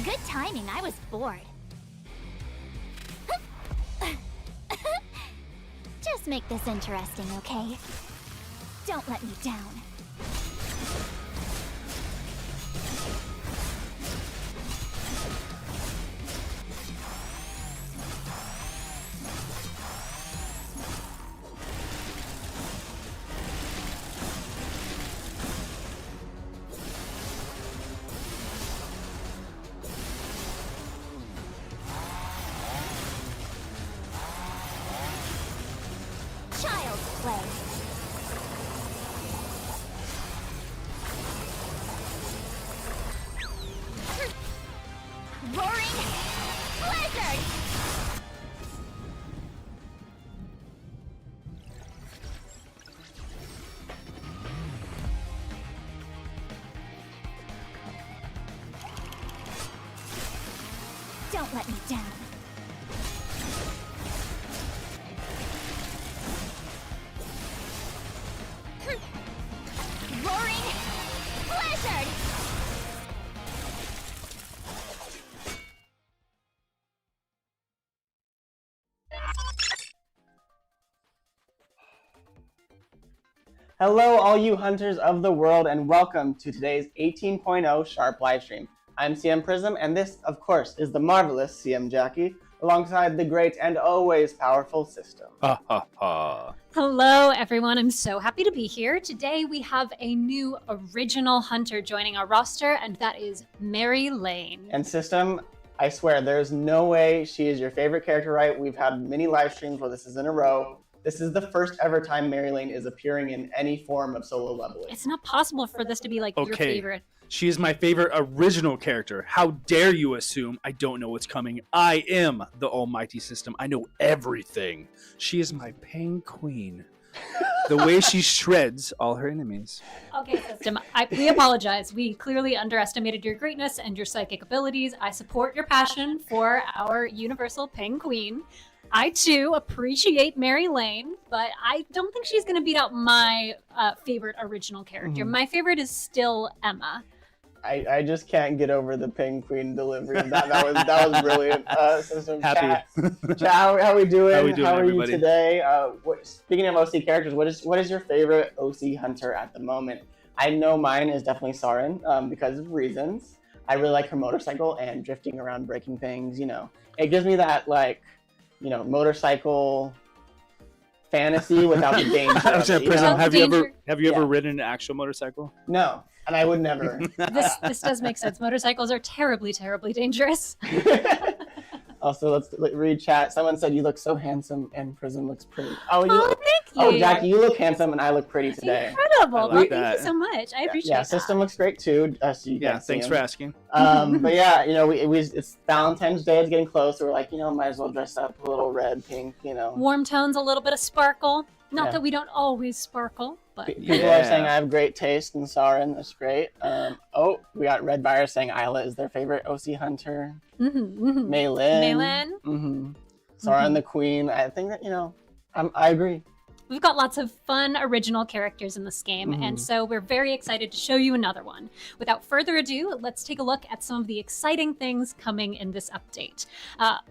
Good timing, I was bored. Just make this interesting, okay? Don't let me down. Child's play. Roaring blizzard. Don't let me down. Roaring blizzard! Hello, all you hunters of the world, and welcome to today's 18.0 Sharp Livestream. I'm CM Prism, and this, of course, is the marvelous CM Jackie, alongside the great and always powerful System. Ha ha ha. Hello everyone, I'm so happy to be here. Today we have a new original hunter joining our roster, and that is Mary Lane. And System, I swear, there's no way she is your favorite character, right? We've had many live streams where this is in a row. This is the first ever time Mary Lane is appearing in any form of solo leveling. It's not possible for this to be like your favorite. She is my favorite original character. How dare you assume I don't know what's coming? I am the almighty System. I know everything. She is my penguin. The way she shreds all her enemies. Okay, System, we apologize. We clearly underestimated your greatness and your psychic abilities. I support your passion for our universal penguin. I too appreciate Mary Lane, but I don't think she's going to beat out my favorite original character. My favorite is still Emma. I just can't get over the penguin delivery. That was brilliant. System. Happy. Chat, how are we doing? How are you today? Speaking of OC characters, what is your favorite OC hunter at the moment? I know mine is definitely Saren because of reasons. I really like her motorcycle and drifting around, breaking things. You know, it gives me that motorcycle fantasy without the danger. Prism, have you ever ridden an actual motorcycle? No, and I would never. This does make sense. Motorcycles are terribly, terribly dangerous. Also, let's read chat. Someone said you look so handsome and Prism looks pretty. Thank you. Oh, Jackie, you look handsome and I look pretty today. Incredible. Well, thank you so much. I appreciate that. Yeah, System looks great too. Thanks for asking. But yeah, it's Valentine's Day. It's getting close. So we're like, might as well dress up a little red, pink, Warm tones, a little bit of sparkle. Not Yeah. that we don't always sparkle, but People are saying I have great taste in Saren. That's great. We got Red Buyer saying Isla is their favorite OC hunter. Maylin. Saren the Queen. I think that, I agree. we've got lots of fun original characters in this game, and so we're very excited to show you another one. Without further ado, let's take a look at some of the exciting things coming in this update.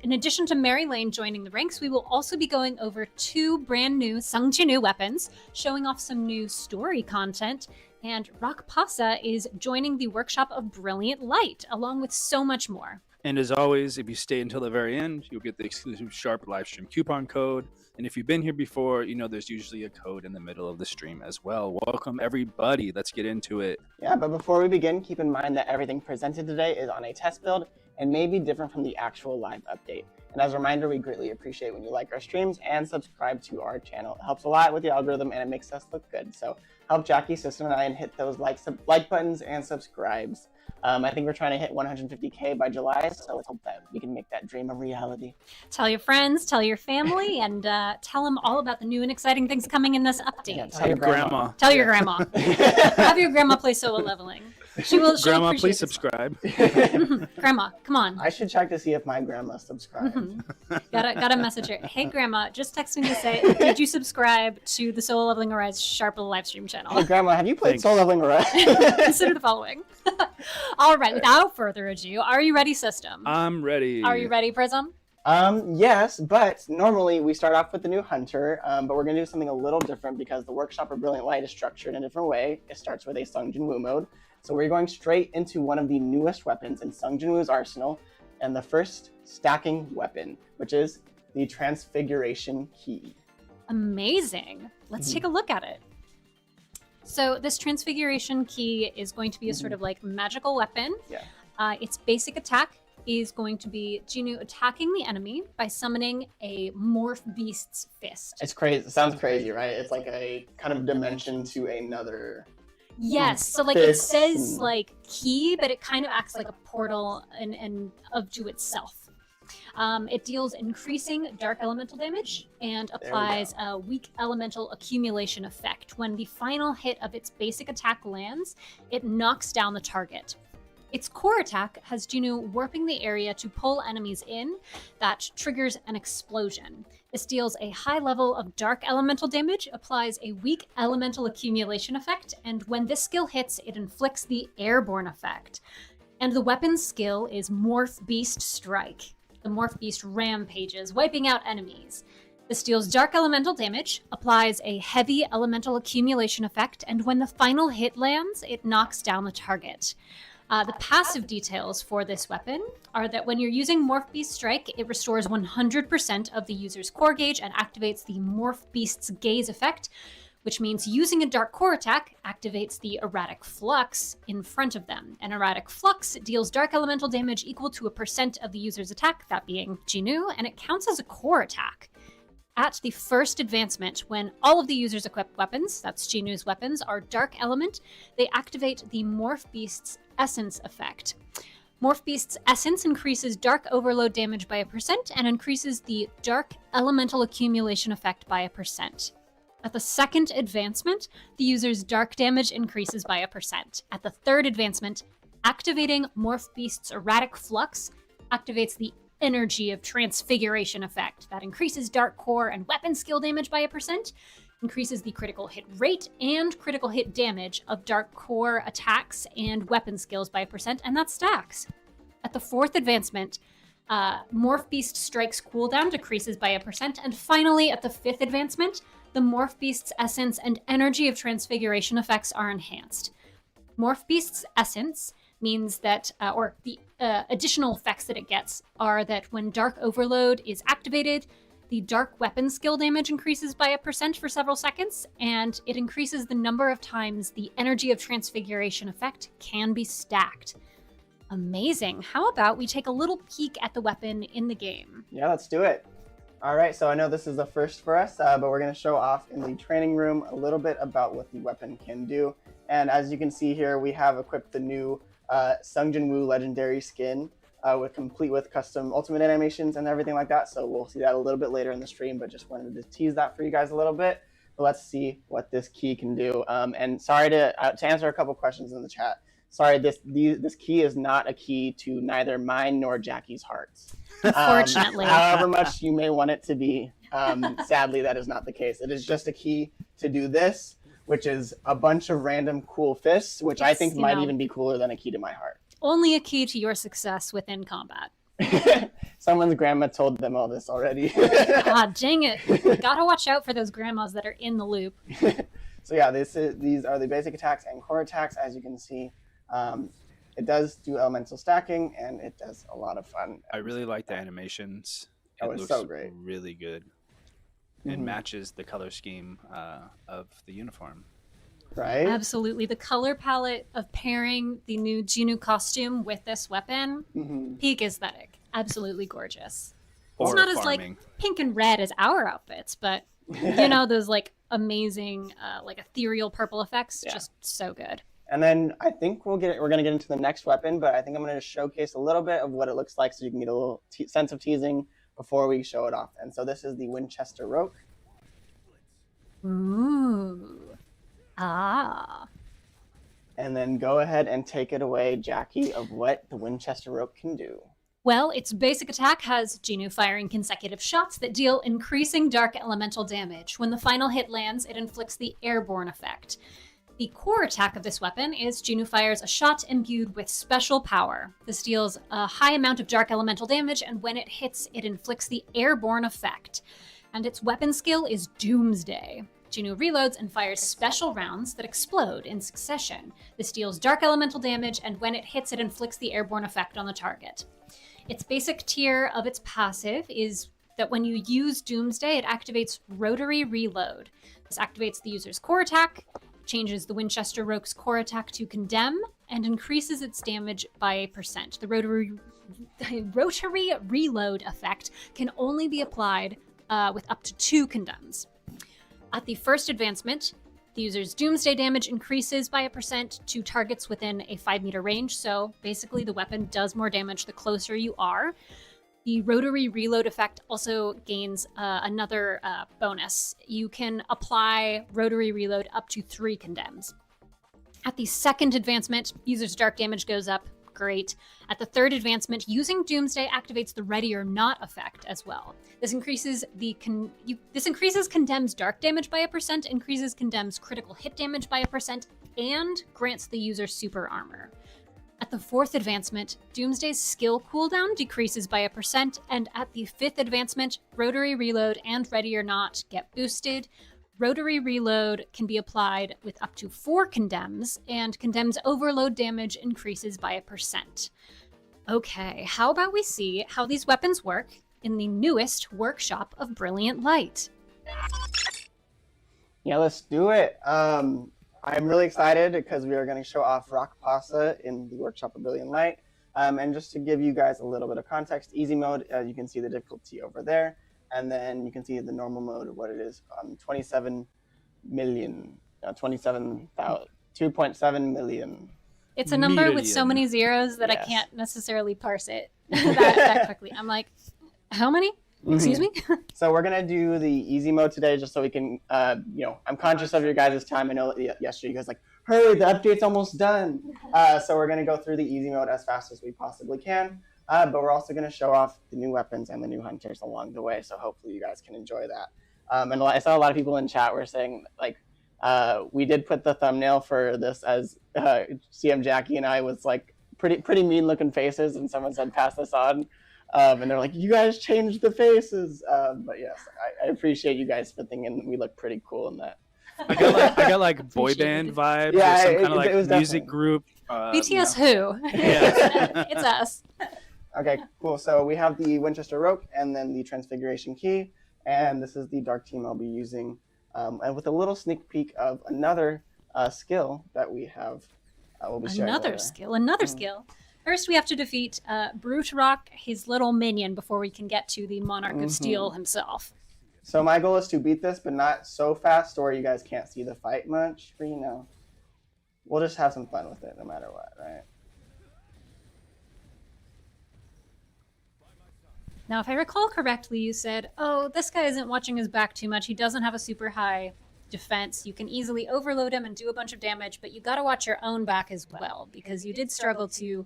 In addition to Mary Lane joining the ranks, we will also be going over 2 brand new Sungchinu weapons, showing off some new story content, and Rock Pasa is joining the Workshop of Brilliant Light, along with so much more. And as always, if you stay until the very end, you'll get the exclusive Sharp Livestream coupon code. And if you've been here before, you know there's usually a code in the middle of the stream as well. Welcome, everybody. Let's get into it. Yeah, but before we begin, keep in mind that everything presented today is on a test build and may be different from the actual live update. And as a reminder, we greatly appreciate when you like our streams and subscribe to our channel. It helps a lot with the algorithm and it makes us look good. So help Jackie, System, and I and hit those like buttons and subscribes. I think we're trying to hit 150K by July, so let's hope that we can make that dream a reality. Tell your friends, tell your family, and tell them all about the new and exciting things coming in this update. Yeah, Tell your grandma. Tell your grandma. Have your grandma play solo leveling. She'll Grandma, appreciate please this. subscribe. Grandma, come on. I should check to see if my grandma subscribed. Gotta message her. Hey, Grandma, just texting to say, did you subscribe to the Solo Leveling Arise Sharp livestream channel? Hey, Grandma, have you played Thanks. Soul Leveling Arise? Consider the following. All right, without further ado, are you ready, System? I'm ready. Are you ready, Prism? Yes, but normally we start off with the new hunter, but we're going to do something a little different because the Workshop of Brilliant Light is structured in a different way. It starts with a Sung Jin Woo mode. So we're going straight into one of the newest weapons in Sung Jin Woo's arsenal, and the first stacking weapon, which is the Transfiguration Key. Amazing. Let's take a look at it. So this Transfiguration Key is going to be a sort of like magical weapon. Yeah. Its basic attack is going to be Jinoo attacking the enemy by summoning a Morph Beast's Fist. It's crazy. It sounds crazy, right? It's like a kind of dimension to another. Yes, so like it says like key, but it kind of acts like a portal and to itself. It deals increasing dark elemental damage and applies a weak elemental accumulation effect. When the final hit of its basic attack lands, it knocks down the target. Its core attack has Jinoo warping the area to pull enemies in. That triggers an explosion. This deals a high level of dark elemental damage, applies a weak elemental accumulation effect, and when this skill hits, it inflicts the airborne effect. And the weapon's skill is Morph Beast Strike. The Morph Beast rampages, wiping out enemies. This deals dark elemental damage, applies a heavy elemental accumulation effect, and when the final hit lands, it knocks down the target. The passive details for this weapon are that when you're using Morph Beast Strike, it restores 100% of the user's core gauge and activates the Morph Beast's Gaze effect, which means using a dark core attack activates the Erratic Flux in front of them. An Erratic Flux deals dark elemental damage equal to 1% of the user's attack, that being Jinoo, and it counts as a core attack. At the first advancement, when all of the user's equipped weapons, that's Jinoo's weapons, are dark element, they activate the Morph Beast's Essence effect. Morph Beast's Essence increases dark overload damage by 1% and increases the dark elemental accumulation effect by 1%. At the second advancement, the user's dark damage increases by 1%. At the third advancement, activating Morph Beast's Erratic Flux activates the Energy of Transfiguration effect. That increases dark core and weapon skill damage by 1%, increases the critical hit rate and critical hit damage of dark core attacks and weapon skills by 1%, and that stacks. At the fourth advancement, Morph Beast Strike's cooldown decreases by 1%, and finally, at the fifth advancement, the Morph Beast's Essence and Energy of Transfiguration effects are enhanced. Morph Beast's Essence means that, or the additional effects that it gets are that when Dark Overload is activated, the dark weapon skill damage increases by 1% for several seconds, and it increases the number of times the Energy of Transfiguration effect can be stacked. Amazing. How about we take a little peek at the weapon in the game? Yeah, let's do it. All right, so I know this is the first for us, but we're going to show off in the training room a little bit about what the weapon can do. And as you can see here, we have equipped the new Sung Jin Woo legendary skin complete with custom ultimate animations and everything like that. So we'll see that a little bit later in the stream, but just wanted to tease that for you guys a little bit. But let's see what this key can do. And sorry to answer a couple questions in the chat. Sorry, this key is not a key to neither mine nor Jackie's hearts. Unfortunately. However much you may want it to be, sadly, that is not the case. It is just a key to do this, which is a bunch of random cool fists, which I think might even be cooler than a key to my heart. Only a key to your success within combat. Someone's grandma told them all this already. God dang it. Gotta watch out for those grandmas that are in the loop. So yeah, these are the basic attacks and core attacks. As you can see, it does do elemental stacking, and it does a lot of fun. I really like the animations. It looks looks so great. Really good. It matches the color scheme of the uniform. Right? Absolutely. The color palette of pairing the new Jinoo costume with this weapon, peak aesthetic. Absolutely gorgeous. It's not as like pink and red as our outfits, but you know, those like amazing like ethereal purple effects, just so good. And then I think we're going to get into the next weapon, but I think I'm going to showcase a little bit of what it looks like so you can get a little sense of teasing before we show it off. And so this is the Winchester Rogue. Ooh. Ah. And then go ahead and take it away, Jackie, of what the Winchester Rogue can do. Well, its basic attack has Jinoo firing consecutive shots that deal increasing dark elemental damage. When the final hit lands, it inflicts the airborne effect. The core attack of this weapon is Juno fires a shot imbued with special power. This deals a high amount of dark elemental damage, and when it hits, it inflicts the airborne effect. And its weapon skill is Doomsday. Juno reloads and fires special rounds that explode in succession. This deals dark elemental damage, and when it hits, it inflicts the airborne effect on the target. Its basic tier of its passive is that when you use Doomsday, it activates Rotary Reload. This activates the user's core attack, changes the Winchester Rogue's core attack to Condemn, and increases its damage by 1%. The Rotary Reload effect can only be applied with up to 2 Condemns. At the first advancement, the user's Doomsday damage increases by 1% to targets within a 5-meter range, so basically the weapon does more damage the closer you are. The Rotary Reload effect also gains another bonus. You can apply Rotary Reload up to 3 Condemns. At the second advancement, user's dark damage goes up. Great. At the third advancement, using Doomsday activates the Ready or Not effect as well. This increases Condemn's dark damage by 1%, increases Condemn's critical hit damage by 1%, and grants the user super armor. At the fourth advancement, Doomsday's skill cooldown decreases by 1%, and at the fifth advancement, Rotary Reload and Ready or Not get boosted. Rotary Reload can be applied with up to 4 Condemns, and Condemn's overload damage increases by 1%. Okay, how about we see how these weapons work in the newest Workshop of Brilliant Light? Yeah, let's do it. I'm really excited because we are going to show off Rock Pasa in the Workshop of Brilliant Light. And just to give you guys a little bit of context, easy mode, you can see the difficulty over there. And then you can see the normal mode, what it is, 2.7 million. It's a number with so many zeros that I can't necessarily parse it that quickly. I'm like, how many? Excuse me? So we're going to do the easy mode today just so we can, I'm conscious of your guys' time. I know that yesterday you guys like, hurry, the update's almost done. So we're going to go through the easy mode as fast as we possibly can. But we're also going to show off the new weapons and the new hunters along the way. So hopefully you guys can enjoy that. And I saw a lot of people in chat were saying, like, we did put the thumbnail for this as CM Jackie and I was like pretty mean looking faces. And someone said, pass this on. And they're like, you guys changed the faces. But yes, I appreciate you guys fitting in. We look pretty cool in that. I got like boy band vibes, or some kind of like music group. BTS who? Yeah. It's us. Okay, cool. So we have the Winchester Rogue and then the Transfiguration Key. And this is the dark team I'll be using. And with a little sneak peek of another skill that we have. We'll be sharing Another skill. First, we have to defeat Brute Rock, his little minion, before we can get to the Monarch of Steel himself. So my goal is to beat this, but not so fast or you guys can't see the fight much. But, we'll just have some fun with it no matter what, right? Now, if I recall correctly, you said, oh, this guy isn't watching his back too much. He doesn't have a super high defense. You can easily overload him and do a bunch of damage, but you got to watch your own back as well, because you did struggle to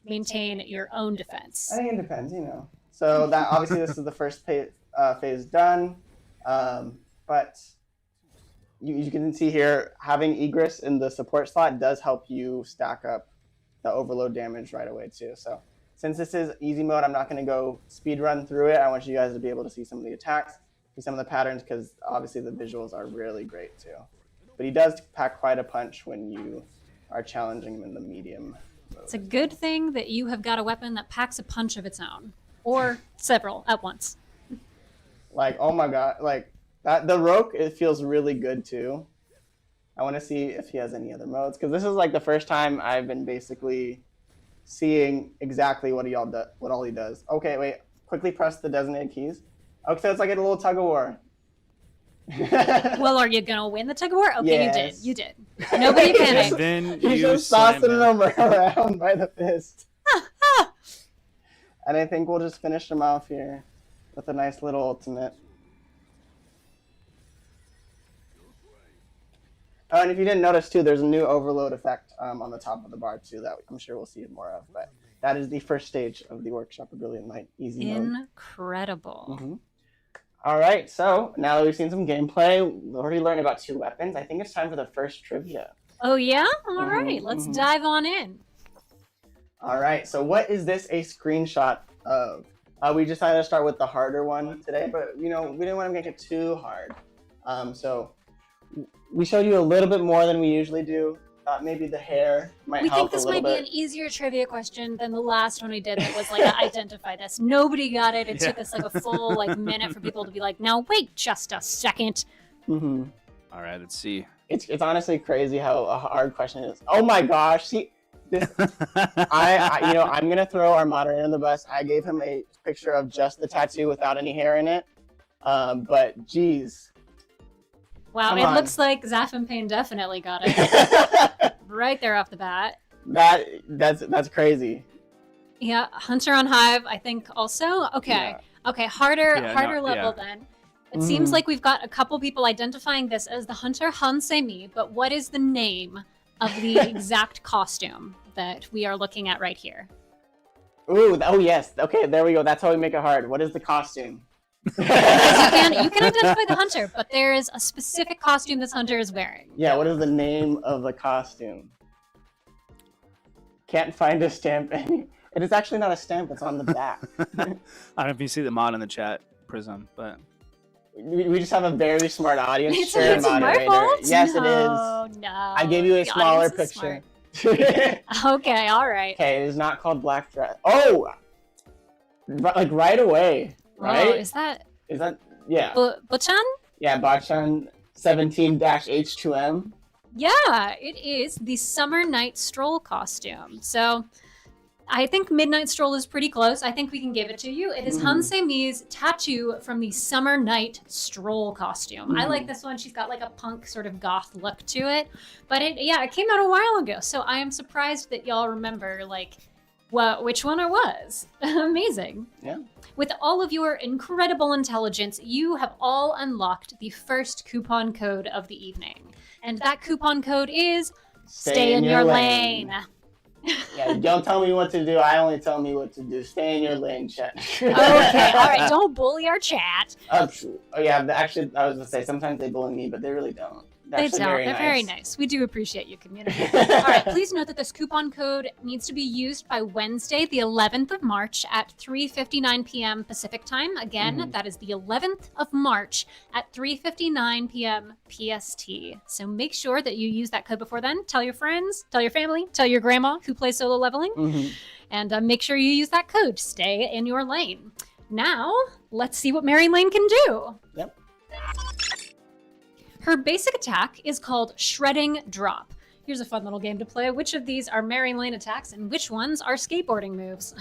maintain your own defense. I think it depends, So that obviously this is the first phase done, but you can see here, having Egress in the support slot does help you stack up the overload damage right away too. So since this is easy mode, I'm not going to go speed run through it. I want you guys to be able to see some of the attacks, see some of the patterns, because obviously the visuals are really great too. But he does pack quite a punch when you are challenging him in the medium mode. It's a good thing that you have got a weapon that packs a punch of its own, or several at once. Like, oh my god, like that, the Rogue, it feels really good too. I want to see if he has any other modes, because this is like the first time I've been basically seeing exactly what all he does. Okay, wait, quickly press the designated keys. Okay, so it's like a little tug of war. Well, are you gonna win the tug of war? Okay, yes. You did. Nobody panicked. Then He's just tossing him around by the fist. And I think we'll just finish him off here with a nice little ultimate. Oh, and if you didn't notice too, there's a new overload effect on the top of the bar too that I'm sure we'll see more of. But that is the first stage of the Workshop of Brilliant Light easy mode. Incredible. All right, so now that we've seen some gameplay, we already learned about 2 weapons. I think it's time for the first trivia. Oh yeah? All right, let's mhm. dive on in. All right, so what is this a screenshot of? We decided to start with the harder one today, but we didn't want to make it too hard. So we showed you a little bit more than we usually do. Thought maybe the hair might We help think this a little might be bit. an easier trivia question than the last one we did that was like identify this. Nobody got it. It took us like a full minute for people to be like, now wait just a second. Mm-hmm. All right, let's see. It's honestly crazy how a hard question is. Oh my gosh, see, this, I'm gonna throw our moderator in the bus. I gave him a picture of just the tattoo without any hair in it. But geez. Wow, Come it on. looks like Zaf and Payne definitely got it right there off the bat. That's crazy. Yeah, Hunter on Hive, I think also. Okay, Yeah. okay, harder Yeah, level then. It seems like we've got a couple people identifying this as the Hunter Hansemi, but what is the name of the exact costume that we are looking at right here? Ooh, oh yes. Okay, there we go. That's how we make it hard. What is the costume? Because you can identify the Hunter, but there is a specific costume this Hunter is wearing. Yeah, what is the name of the costume? Can't find a stamp. It is actually not a stamp. It's on the back. I don't know if you see the mod in the chat, Prism, but We just have a very smart audience. It's Sure, my moderator. fault? Yes, it No, is. no. I gave you a The smaller audience is picture. smart. Okay, all right. Okay, it is not called Black Dress. Oh, like right away, right? Oh, is that yeah? Bochan? Yeah, Bachan 17-H2M. Yeah, it is the Summer Night Stroll costume. So I think Midnight Stroll is pretty close. I think we can give it to you. It is Hansemi's tattoo from the Summer Night Stroll costume. I like this one. She's got like a punk sort of goth look to it. But it came out a while ago. So I am surprised that y'all remember which one it was. Amazing. Yeah. With all of your incredible intelligence, you have all unlocked the first coupon code of the evening. And that coupon code is Stay in your lane. Yeah, don't tell me what to do. I only tell me what to do. Stay in your lane, chat. Okay, all right, don't bully our chat. Oh, yeah, actually, I was going to say, sometimes they bully me, but they really don't. They don't. They're very nice. We do appreciate you, community. All right, please note that this coupon code needs to be used by Wednesday, the 11th of March at 3:59 p.m. Pacific time. Again, that is the 11th of March at 3:59 p.m. PST. So make sure that you use that code before then. Tell your friends, tell your family, tell your grandma who plays solo leveling, and make sure you use that code. Stay in your lane. Now, let's see what Mary Lane can do. Yep. Her basic attack is called Shredding Drop. Here's a fun little game to play. Which of these are Mary Lane attacks and which ones are skateboarding moves?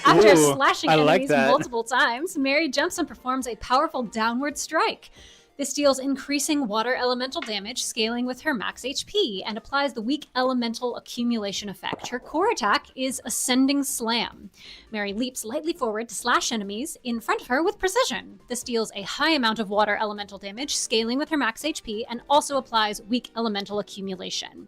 After Ooh, slashing I like enemies that. multiple times, Mary jumps and performs a powerful downward strike. This deals increasing water elemental damage, scaling with her max HP, and applies the weak elemental accumulation effect. Her core attack is Ascending Slam. Mary leaps lightly forward to slash enemies in front of her with precision. This deals a high amount of water elemental damage, scaling with her max HP, and also applies weak elemental accumulation.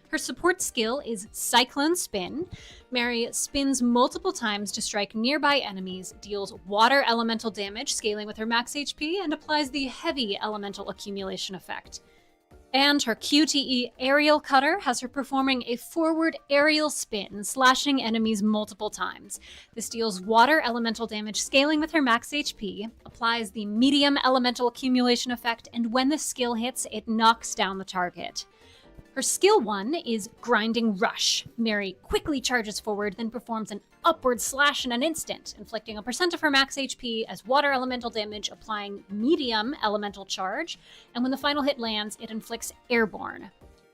Her support skill is Cyclone Spin. Mary spins multiple times to strike nearby enemies, deals water elemental damage, scaling with her max HP, and applies the heavy elemental accumulation effect. And her QTE Aerial Cutter has her performing a forward aerial spin, slashing enemies multiple times. This deals water elemental damage, scaling with her max HP, applies the medium elemental accumulation effect, and when the skill hits, it knocks down the target. Her skill 1 is Grinding Rush. Mary quickly charges forward, then performs an upward slash in an instant, inflicting a % of her max HP as water elemental damage, applying medium elemental charge, and when the final hit lands, it inflicts airborne.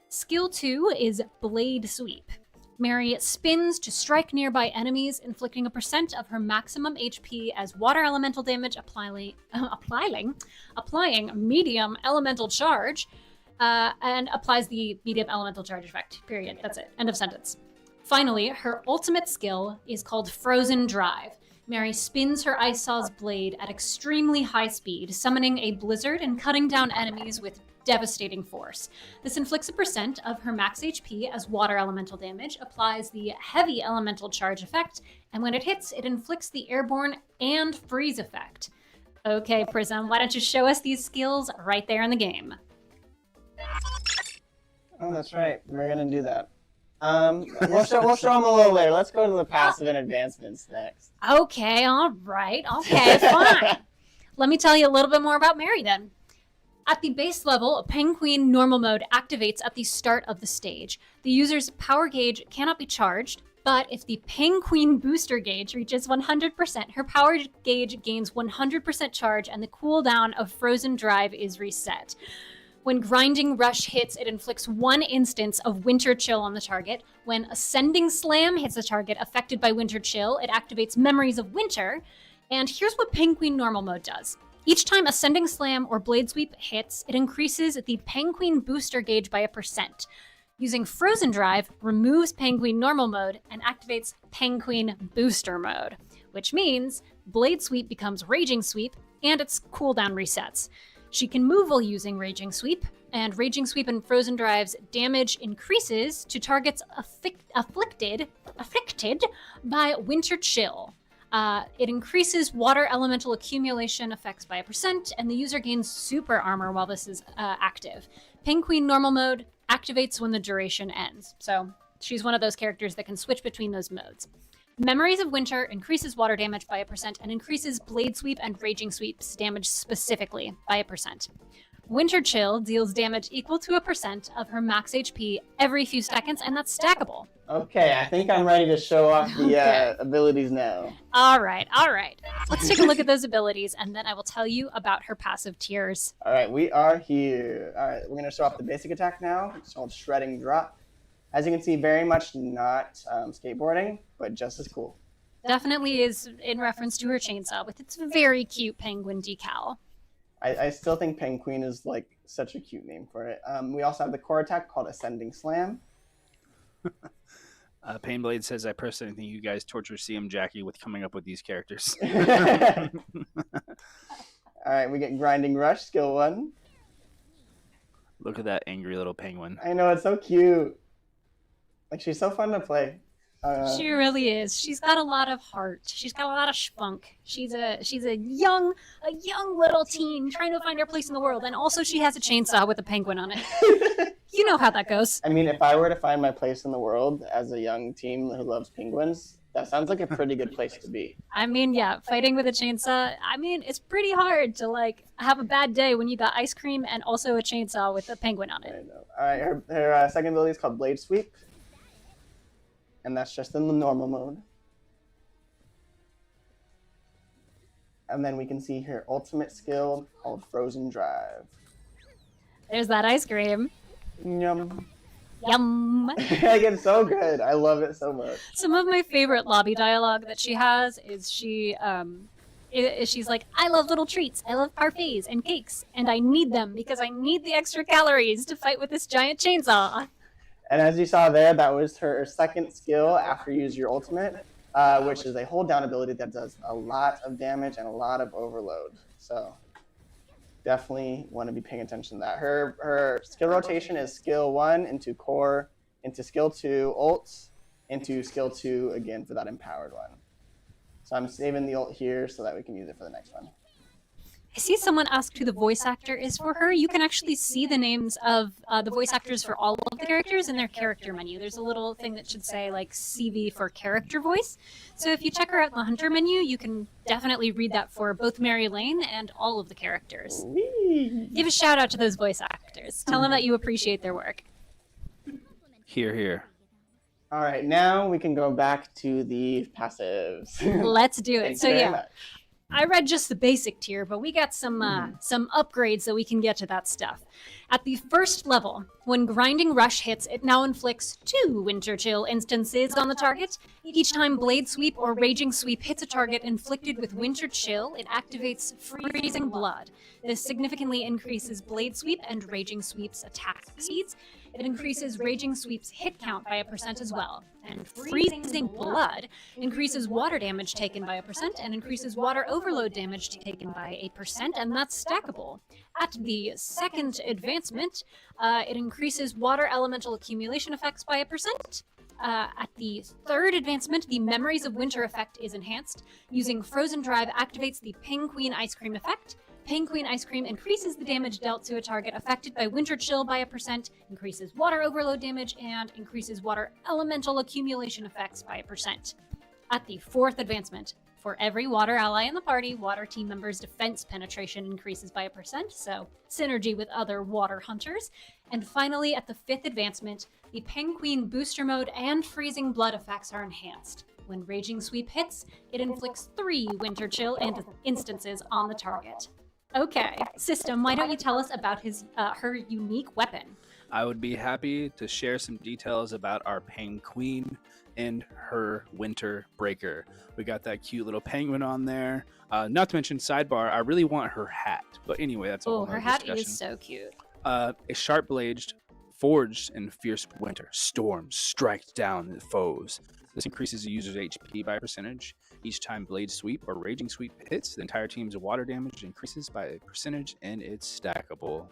Skill 2 is Blade Sweep. Mary spins to strike nearby enemies, inflicting a % of her maximum HP as water elemental damage, applying medium elemental charge, and applies the medium elemental charge effect. Period. That's it. End of sentence. Finally, her ultimate skill is called Frozen Drive. Mary spins her Ice Saw's blade at extremely high speed, summoning a blizzard and cutting down enemies with devastating force. This inflicts a % of her max HP as water elemental damage, applies the heavy elemental charge effect, and when it hits, it inflicts the airborne and freeze effect. Okay, Prism, why don't you show us these skills right there in the game? Oh, that's right. We're gonna do that. We'll show them a little later. Let's go to the passive and advancements next. Okay, all right. Okay, fine. Let me tell you a little bit more about Mary then. At the base level, a Penguin normal mode activates at the start of the stage. The user's power gauge cannot be charged, but if the Penguin booster gauge reaches 100%, her power gauge gains 100% charge and the cooldown of Frozen Drive is reset. When Grinding Rush hits, it inflicts 1 instance of Winter Chill on the target. When Ascending Slam hits the target affected by Winter Chill, it activates Memories of Winter. And here's what Penguin Normal Mode does. Each time Ascending Slam or Blade Sweep hits, it increases the Penguin booster gauge by 1%. Using Frozen Drive removes Penguin Normal Mode and activates Penguin Booster Mode, which means Blade Sweep becomes Raging Sweep and its cooldown resets. She can move while using Raging Sweep, and Raging Sweep and Frozen Drive's damage increases to targets afflicted by Winter Chill. It increases water elemental accumulation effects by 1%, and the user gains super armor while this is active. Penguin Normal Mode activates when the duration ends, so she's one of those characters that can switch between those modes. Memories of Winter increases water damage by 1% and increases Blade Sweep and Raging Sweep's damage specifically by 1%. Winter Chill deals damage equal to 1% of her max HP every few seconds, and that's stackable. Okay, I think I'm ready to show off the abilities now. All right. Let's take a look at those abilities, and then I will tell you about her passive tiers. All right, we are here. All right, we're going to show off the basic attack now. It's called Shredding Drop. As you can see, very much not skateboarding, but just as cool. Definitely is in reference to her chainsaw with its very cute penguin decal. I still think Penguin is like such a cute name for it. We also have the core attack called Ascending Slam. Painblade says, I personally think you guys torture CM Jackie with coming up with these characters. All right, we get Grinding Rush, skill 1. Look at that angry little penguin. I know, it's so cute. Like, she's so fun to play. She really is. She's got a lot of heart. She's got a lot of spunk. She's a young little teen trying to find her place in the world, and also she has a chainsaw with a penguin on it. You know how that goes. I mean, if I were to find my place in the world as a young teen who loves penguins, that sounds like a pretty good place to be. I mean, yeah, fighting with a chainsaw. I mean, it's pretty hard to like have a bad day when you got ice cream and also a chainsaw with a penguin on I it. know. All right, her second ability is called Blade Sweep. And that's just in the normal mode. And then we can see her ultimate skill called Frozen Drive. There's that ice cream. Yum. Yum. Like, it's so good. I love it so much. Some of my favorite lobby dialogue that she has is she's like, I love little treats. I love parfaits and cakes, and I need them because I need the extra calories to fight with this giant chainsaw. And as you saw there, that was her second skill after you use your ultimate, which is a hold down ability that does a lot of damage and a lot of overload. So definitely want to be paying attention to that. Her skill rotation is skill 1 into core, into skill 2 ults, into skill 2 again for that empowered one. So I'm saving the ult here so that we can use it for the next one. I see someone asked who the voice actor is for her. You can actually see the names of the voice actors for all of the characters in their character menu. There's a little thing that should say like CV for character voice. So if you check her out in the Hunter menu, you can definitely read that for both Mary Lane and all of the characters. Whee! Give a shout out to those voice actors. Tell them that you appreciate their work. Here. All right, now we can go back to the passives. Let's do it. Thanks So very yeah. much. I read just the basic tier, but we got some upgrades so we can get to that stuff. At the first level, when Grinding Rush hits, it now inflicts 2 Winter Chill instances on the target. Each time Blade Sweep or Raging Sweep hits a target inflicted with Winter Chill, it activates Freezing Blood. This significantly increases Blade Sweep and Raging Sweep's attack speeds. It increases Raging Sweep's hit count by 1% as well. And Freezing Blood increases water damage taken by 1% and increases water overload damage taken by 8%, and that's stackable. At the second advancement, it increases water elemental accumulation effects by 1%. At the third advancement, the Memories of Winter effect is enhanced. Using Frozen Drive activates the Penguin Ice Cream effect. Penguin Ice Cream increases the damage dealt to a target affected by winter chill by 1%, increases water overload damage, and increases water elemental accumulation effects by 1%. At the 4th advancement, for every water ally in the party, water team members' defense penetration increases by 1%, so synergy with other water hunters. And finally, at the 5th advancement, the Penguin booster mode and freezing blood effects are enhanced. When Raging Sweep hits, it inflicts 3 winter chill instances on the target. Okay, System, why don't you tell us about her unique weapon? I would be happy to share some details about our Penguin and her Winter Breaker. We got that cute little penguin on there. Not to mention, sidebar, I really want her hat. But anyway, that's all. Her hat is so cute. A sharp-bladed, forged in fierce winter, storms strike down the foes. This increases the user's HP by a percentage. Each time Blade Sweep or Raging Sweep hits, the entire team's water damage increases by a percentage, and it's stackable.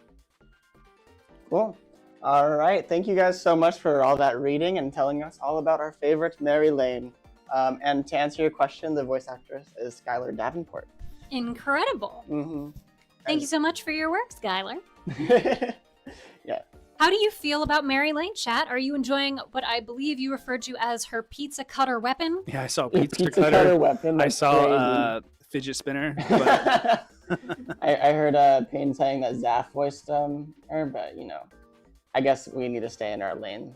Cool. All right. Thank you guys so much for all that reading and telling us all about our favorite Mary Lane. And to answer your question, the voice actress is Skylar Davenport. Incredible. Mm-hmm. Thank you so much for your work, Skylar. Yeah. How do you feel about Mary Lane, chat? Are you enjoying what I believe you referred to as her pizza cutter weapon? Yeah, I saw The pizza cutter. weapon. I That's saw fidget spinner. But I heard Payne saying that Zaph voiced her, but you know, I guess we need to stay in our lane.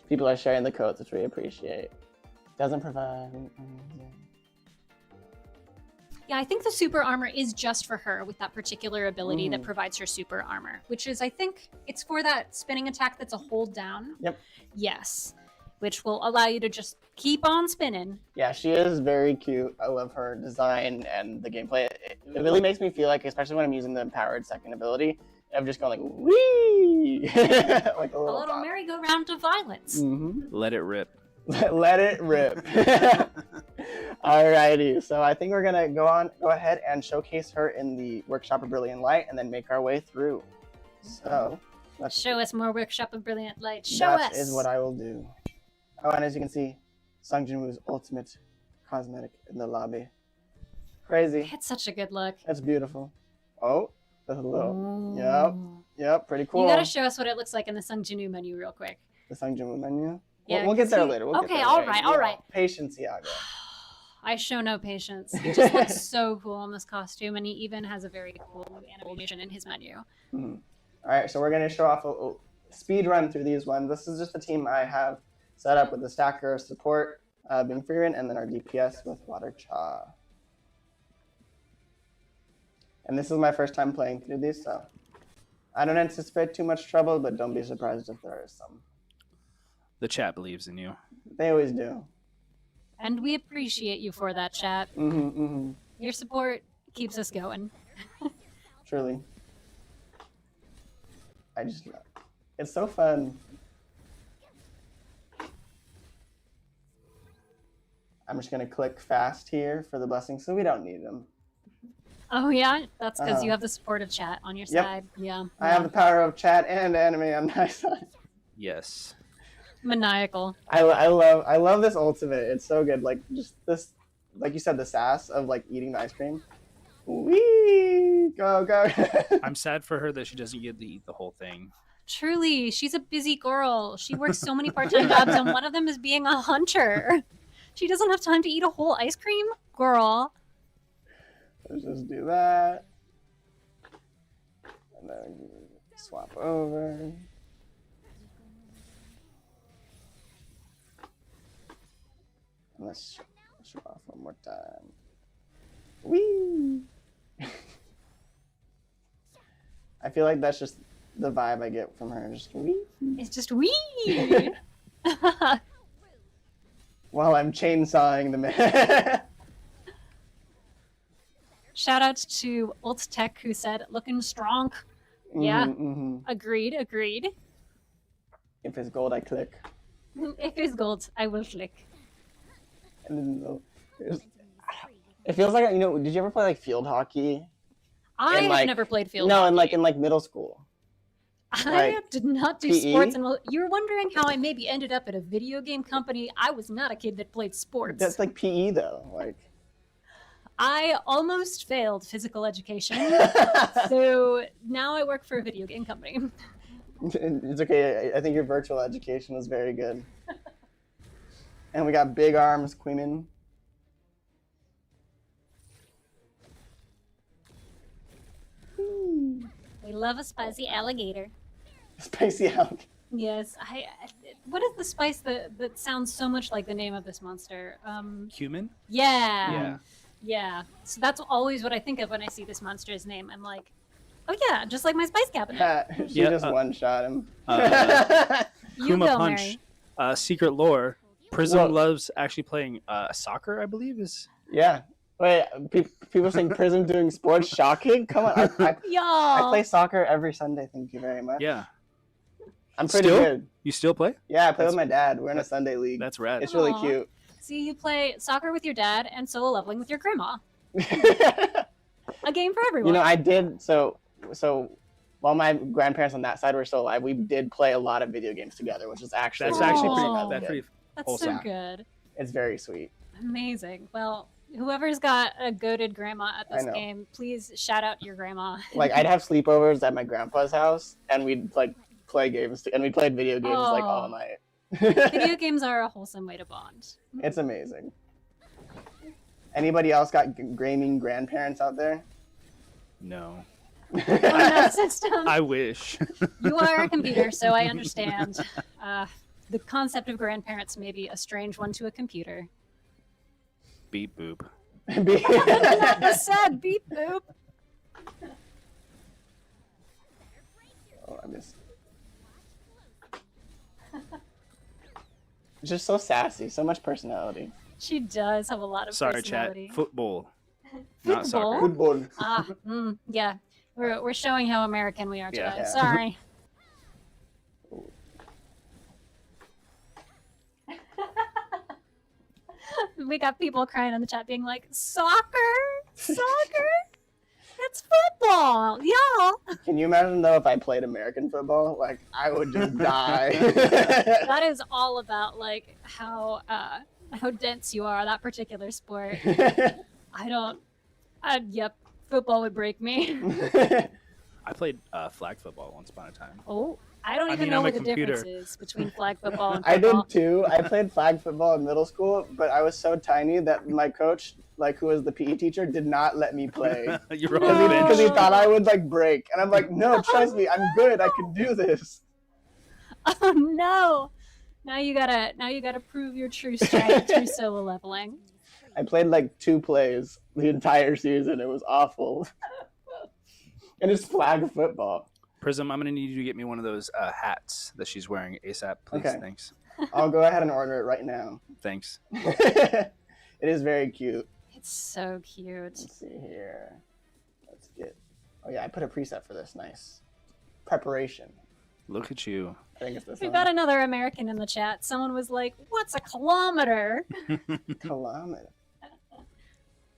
People are sharing the codes, which we appreciate. Doesn't provide. Yeah, I think the super armor is just for her with that particular ability that provides her super armor, which is, I think, it's for that spinning attack that's a hold down. Yep. Yes, which will allow you to just keep on spinning. Yeah, she is very cute. I love her design and the gameplay. It really makes me feel like, especially when I'm using the empowered second ability, I'm just going like, wee! Like a little merry-go-round of violence. Mm-hmm. let it rip. Let it rip. Alrighty, so I think we're gonna go ahead and showcase her in the Workshop of Brilliant Light and then make our way through. So let's Show us more Workshop of Brilliant Light. Show us! That is what I will do. Oh, and as you can see, Sung Jin-woo's ultimate cosmetic in the lobby. Crazy. It's such a good look. That's beautiful. Oh, that's a little. Ooh. Yep, pretty cool. You gotta show us what it looks like in the Sung Jin-woo menu real quick. The Sung Jin-woo menu? Yeah, we'll get there later. We'll get there all later. right, all right. Patience, Iago. I show no patience. He just looks so cool in this costume, and he even has a very cool animation in his menu. Mm-hmm. All right, so we're going to show off a speed run through these ones. This is just the team I have set up with the stacker support, being Freeran, and then our DPS with Water Cha. And this is my first time playing through these, so I don't anticipate too much trouble, but don't be surprised if there is some. The chat believes in you. They always do. And we appreciate you for that, chat. Mm-hmm, mm-hmm. Your support keeps us going. Truly. It's so fun. I'm just going to click fast here for the blessings, so we don't need them. Oh, yeah? That's because you have the support of chat on your side. Yeah. I have the power of chat and anime on my side. Yes. Maniacal. I love this ultimate. It's so good. Like, just this, like you said, the sass of like eating the ice cream. Wee! Go, go. I'm sad for her that she doesn't get to eat the whole thing. Truly, she's a busy girl. She works so many part-time jobs, and one of them is being a hunter. She doesn't have time to eat a whole ice cream? Girl. Let's just do that. And then swap over. And let's show off one more time. Whee! I feel like that's just the vibe I get from her. Just wee. It's just wee! While I'm chainsawing the man. Shout out to Ult Tech who said, looking strong. Yeah. Mm-hmm. Agreed. If it's gold, I click. If it's gold, I will click. And then it feels like, you know, did you ever play like field hockey? I have never played field hockey. No, in like middle school. I did not do PE? sports. And you're wondering how I maybe ended up at a video game company. I was not a kid that played sports. That's like PE though. Like I almost failed physical education, so now I work for a video game company. It's okay. I think your virtual education was very good. And we got Big Arms Queeman. We love a spicy alligator. Spicy alligator. Yes, what is the spice that sounds so much like the name of this monster? Human? Yeah. Yeah. So that's always what I think of when I see this monster's name. I'm like, oh yeah, just like my spice cabinet. She just one-shot him. You Kuma go, Punch. Mary. Secret lore. Prism Whoa. loves actually playing soccer, I believe is. Yeah. Wait, people saying Prism doing sports? Shocking? Come on. I Y'all. play soccer every Sunday, thank you very much. Yeah. I'm pretty Still? good. You still play? Yeah, I play with my dad. We're in a Sunday league. That's rad. It's really Aw. cute. See, you play soccer with your dad and solo leveling with your grandma. You A game for everyone. know, I did so while my grandparents on that side were still alive, we did play a lot of video games together, which is actually That's Aw. actually Oh. that's pretty That's wholesome. so good. It's very sweet. Amazing. Well, whoever's got a goated grandma at I this know. game, please shout out your grandma. Like I'd have sleepovers at my grandpa's house, and we'd like play games, and we played video games like all Oh. night. Video games are a wholesome way to bond. It's amazing. Anybody else got gaming grandparents out there? No. On that system, I wish. you are a computer, so I understand. The concept of grandparents may be a strange one to a computer. Beep boop. I said beep boop. Oh, I missed. Just so sassy, so much personality. She does have a lot of Sorry, chat. personality. Football. Not soccer. Football? Football. Yeah. We're showing how American we are today. Yeah. Sorry. We got people crying in the chat being like, soccer? Soccer? It's football, y'all. Can you imagine though if I played American football? Like I would just die. That is all about like how dense you are, that particular sport. Yep, football would break me. I played flag football once upon a time. Oh, I don't I even mean, know I'm a what the computer. difference is between flag football and I football. did too. I played flag football in middle school, but I was so tiny that my coach, like who was the PE teacher, did not let me play You're No. on the because he bench. thought I would like break. And I'm like, no, trust me, I'm good. I can do this. Oh no! Now you gotta prove your true strength through solo leveling. I played like 2 plays the entire season. It was awful. And it's flag football. Prism, I'm gonna need you to get me one of those hats that she's wearing ASAP, please. Okay. Thanks. I'll go ahead and order it right now. Thanks. It is very cute. It's so cute. Let's see here. Let's get. Oh yeah, I put a preset for this. Nice. Preparation. Look at you. I think it's this We've one. got another American in the chat. Someone was like, "What's a kilometer?" Kilometer.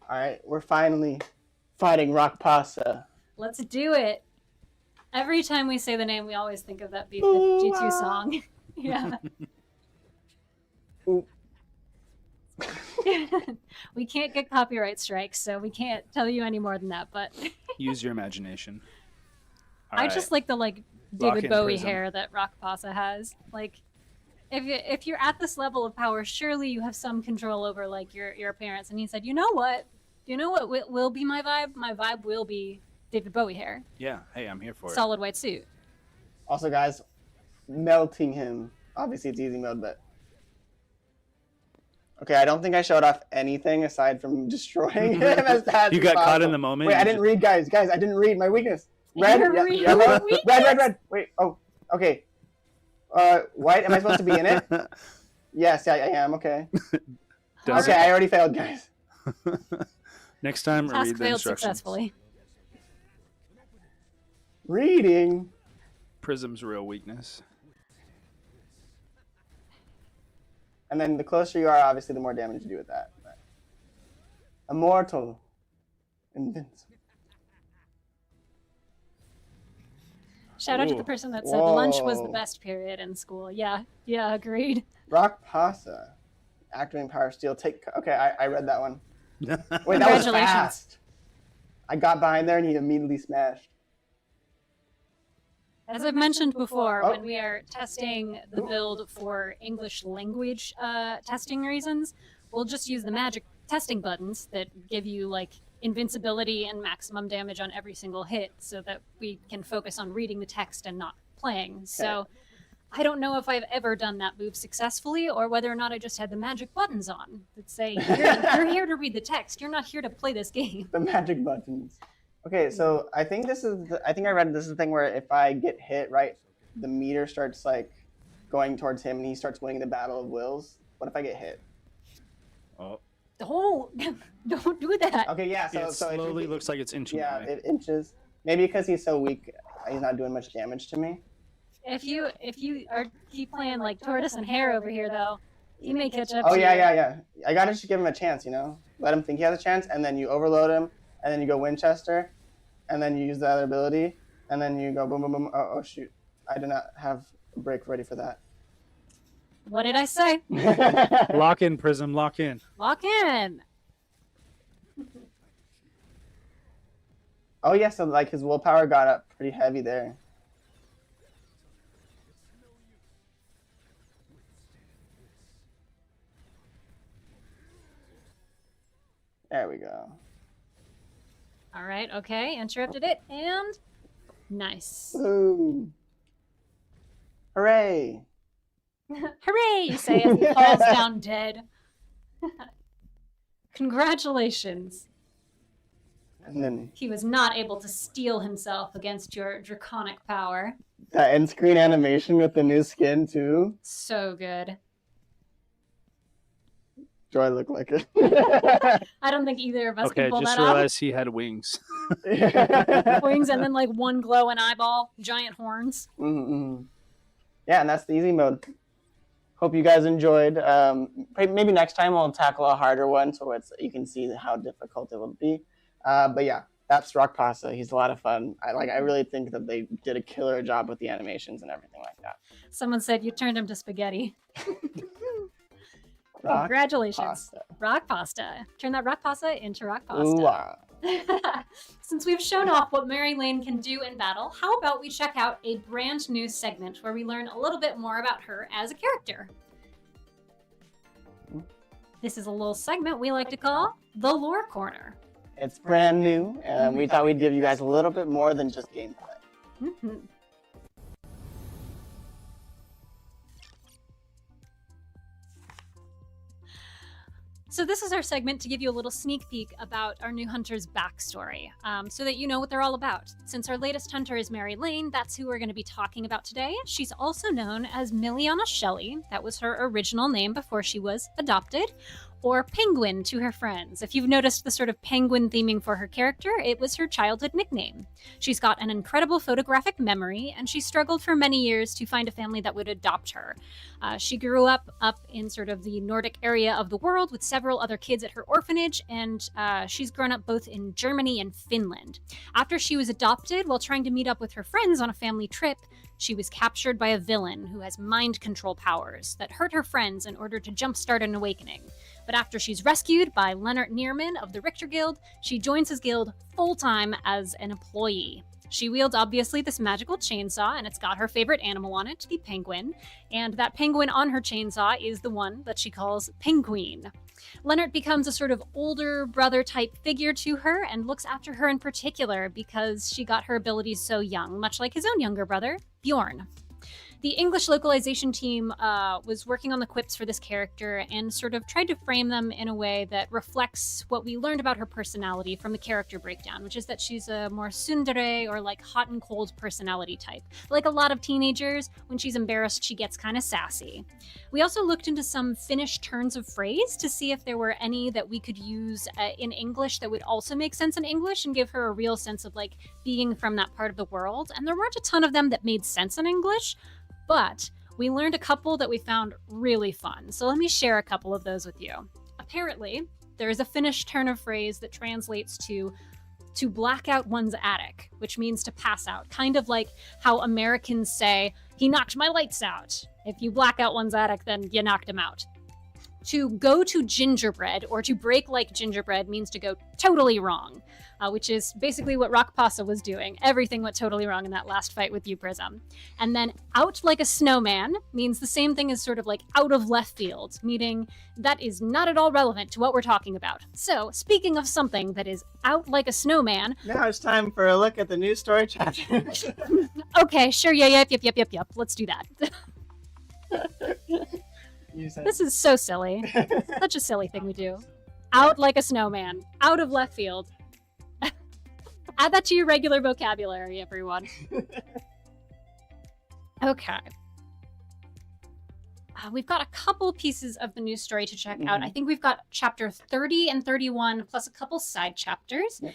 All right, we're finally fighting Rock Pasa. Let's do it. Every time we say the name, we always think of that Ooh, B-52 ah. song. Yeah. Ooh. We can't get copyright strikes, so we can't tell you any more than that. But Use your imagination. All I right. just like the Lock David in Bowie Prism. hair that Rock Pasa has. Like, if you're at this level of power, surely you have some control over like your appearance. And he said, you know what will be my vibe? My vibe will be David Bowie hair, Yeah. Hey, I'm here for it. solid white suit. Also, guys, melting him. Obviously, it's easy mode, but okay. I don't think I showed off anything aside from destroying him as fast You as got caught in possible. the moment. Wait, You I didn't read, guys. Guys, I didn't read my weakness. Red, Your yellow, weakness? red. Wait. Oh, okay. White. Am I supposed to be in it? Yes, I am. Okay. Does Okay, I already failed, guys. Next time, Task read the failed instructions. successfully. Reading. Prism's real weakness. And then the closer you are, obviously, the more damage you do with that. But... Immortal. Invincible. Shout out to Ooh. the person that said lunch was the Whoa. best period in school. Yeah, agreed. Rock Pasa. Activating Power Steel. Okay, I read that one. Wait, that was Congratulations. fast. I got behind there and he immediately smashed. As I've mentioned before, Oh. when we are testing the build for English language testing reasons, we'll just use the magic testing buttons that give you like invincibility and maximum damage on every single hit so that we can focus on reading the text and not playing. So I don't know if I've ever done that move successfully or whether or not I just had the magic buttons on that say, you're here to read the text. You're not here to play this game. The magic buttons. Okay, so I think I read this is the thing where if I get hit, right, the meter starts like going towards him and he starts winning the battle of wills. What if I get hit? Oh. Oh, don't do that. Okay, yeah, so It slowly looks like it's inching yeah, away. it inches. Maybe because he's so weak, he's not doing much damage to me. If you are keep playing like tortoise and hare over here, though, he may catch up. Oh to yeah, you. yeah. I gotta just give him a chance, you know. Let him think he has a chance, and then you overload him, and then you go Winchester, and then you use the other ability, and then you go boom, boom, boom. Oh shoot, I do not have a break ready for that. What did I say? Lock in, Prism. Lock in. Lock in. Oh yeah, so like his willpower got up pretty heavy there. There we go. All right. Okay. Interrupted it and nice. Boom. Hooray! Hooray! You say as he falls down dead. Congratulations. And then He was not able to steel himself against your draconic power. that end screen animation with the new skin too. So good. Do I look like it? I don't think either of us Okay, can pull just that off. realized he had wings. Wings and then like one glowing eyeball, giant horns. Mm-hmm. Yeah, and that's the easy mode. Hope you guys enjoyed. Maybe next time we'll tackle a harder one so you can see how difficult it will be. But yeah, that's Rock Pasta. He's a lot of fun. I really think that they did a killer job with the animations and everything like that. Someone said you turned him to spaghetti. Rock Congratulations. Pasta. Rock pasta. Turn that rock pasta into rock pasta. Ooh, ah. Since we've shown off what Mary Lane can do in battle, how about we check out a brand new segment where we learn a little bit more about her as a character. This is a little segment we like to call the Lore Corner. It's brand new, and we thought we'd give you guys a little bit more than just gameplay. Mhm. So this is our segment to give you a little sneak peek about our new hunter's backstory, so that you know what they're all about. Since our latest hunter is Mary Lane, that's who we're going to be talking about today. She's also known as Miliana Shelley. That was her original name before she was adopted, or Penguin to her friends. If you've noticed the sort of penguin theming for her character, it was her childhood nickname. She's got an incredible photographic memory, and she struggled for many years to find a family that would adopt her. She grew up in sort of the Nordic area of the world with several other kids at her orphanage, and she's grown up both in Germany and Finland. After she was adopted, while trying to meet up with her friends on a family trip, she was captured by a villain who has mind control powers that hurt her friends in order to jumpstart an awakening. But after she's rescued by Leonard Neerman of the Richter Guild, she joins his guild full-time as an employee. She wields, obviously, this magical chainsaw, and it's got her favorite animal on it, the penguin. And that penguin on her chainsaw is the one that she calls Penguin. Leonard becomes a sort of older brother-type figure to her and looks after her in particular because she got her abilities so young, much like his own younger brother, Bjorn. The English localization team was working on the quips for this character and sort of tried to frame them in a way that reflects what we learned about her personality from the character breakdown, which is that she's a more tsundere or like hot and cold personality type. Like a lot of teenagers, when she's embarrassed, she gets kind of sassy. We also looked into some Finnish turns of phrase to see if there were any that we could use in English that would also make sense in English and give her a real sense of like being from that part of the world. And there weren't a ton of them that made sense in English, but we learned a couple that we found really fun. So let me share a couple of those with you. Apparently, there is a Finnish turn of phrase that translates to black out one's attic, which means to pass out, kind of like how Americans say, "He knocked my lights out." If you black out one's attic, then you knocked him out. To go to gingerbread, or to break like gingerbread, means to go totally wrong, which is basically what Rock Pasa was doing. Everything went totally wrong in that last fight with you, Prism. And then out like a snowman means the same thing as sort of like out of left field, meaning that is not at all relevant to what we're talking about. So, speaking of something that is out like a snowman... Now it's time for a look at the new story chapter. Okay, sure, yep. Let's do that. This is so silly. Such a silly thing we do. Out like a snowman. Out of left field. Add that to your regular vocabulary, everyone. Okay. We've got a couple pieces of the new story to check out. I think we've got chapter 30 and 31, plus a couple side chapters. Yeah.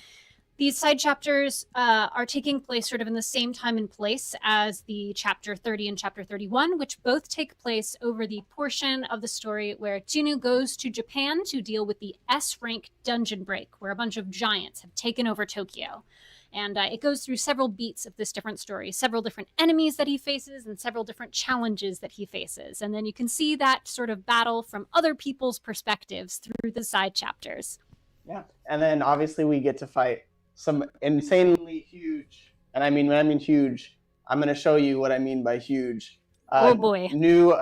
These side chapters are taking place sort of in the same time and place as the chapter 30 and chapter 31, which both take place over the portion of the story where Jinu goes to Japan to deal with the S-rank dungeon break, where a bunch of giants have taken over Tokyo. And it goes through several beats of this different story, several different enemies that he faces and several different challenges that he faces. And then you can see that sort of battle from other people's perspectives through the side chapters. Yeah, and then obviously we get to fight some insanely huge, and I mean, when I mean huge, I'm going to show you what I mean by huge. Oh boy. New,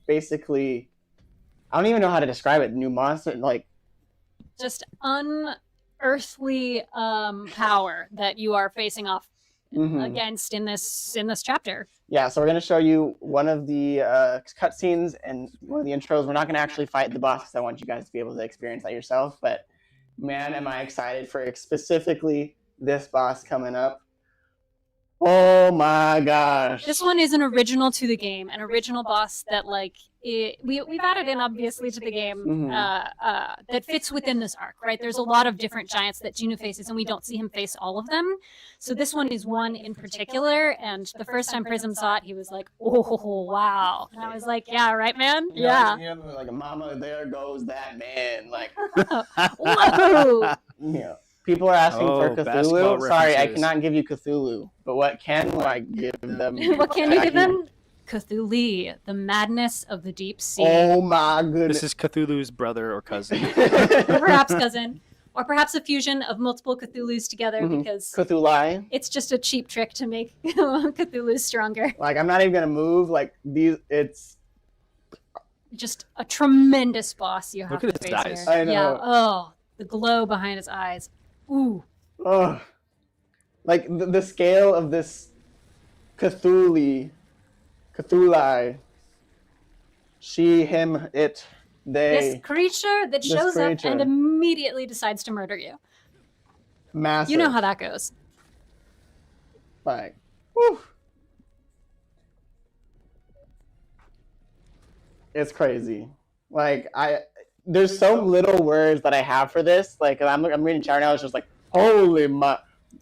basically, I don't even know how to describe it, new monster, like... Just unearthly power that you are facing off against in this chapter. Yeah, so we're going to show you one of the cutscenes and one of the intros. We're not going to actually fight the boss because I want you guys to be able to experience that yourself, but man, am I excited for specifically this boss coming up. Oh my gosh. This one is an original to the game, an original boss that we've added in obviously to the game that fits within this arc, right? There's a lot of different giants that Jinu faces and we don't see him face all of them. So this one is one in particular, and the first time Prism saw it, he was like, oh wow. And I was like, yeah, right man? Yeah. You know, like, mama, there goes that man. Like, whoa. Yeah. People are asking for basketball Cthulhu. Sorry, I references. cannot give you Cthulhu. But what can I give them? What can you give them? Cthulhu, the madness of the deep sea. Oh my goodness. This is Cthulhu's brother or cousin. Or perhaps cousin. Or perhaps a fusion of multiple Cthulhus together because Cthulhu. It's just a cheap trick to make Cthulhu stronger. Like, I'm not even going to move. Like, it's... Just a tremendous boss you have Look at to his face eyes. here. I know. Yeah. Oh, the glow behind his eyes. Ooh. Oh. Like, the scale of this Cthulhu, she, him, it, they. This creature that shows up and immediately decides to murder you. Massive. You know how that goes. Like, whew. It's crazy. Like, there's so little words that I have for this. Like, I'm reading chat now. It's just like, holy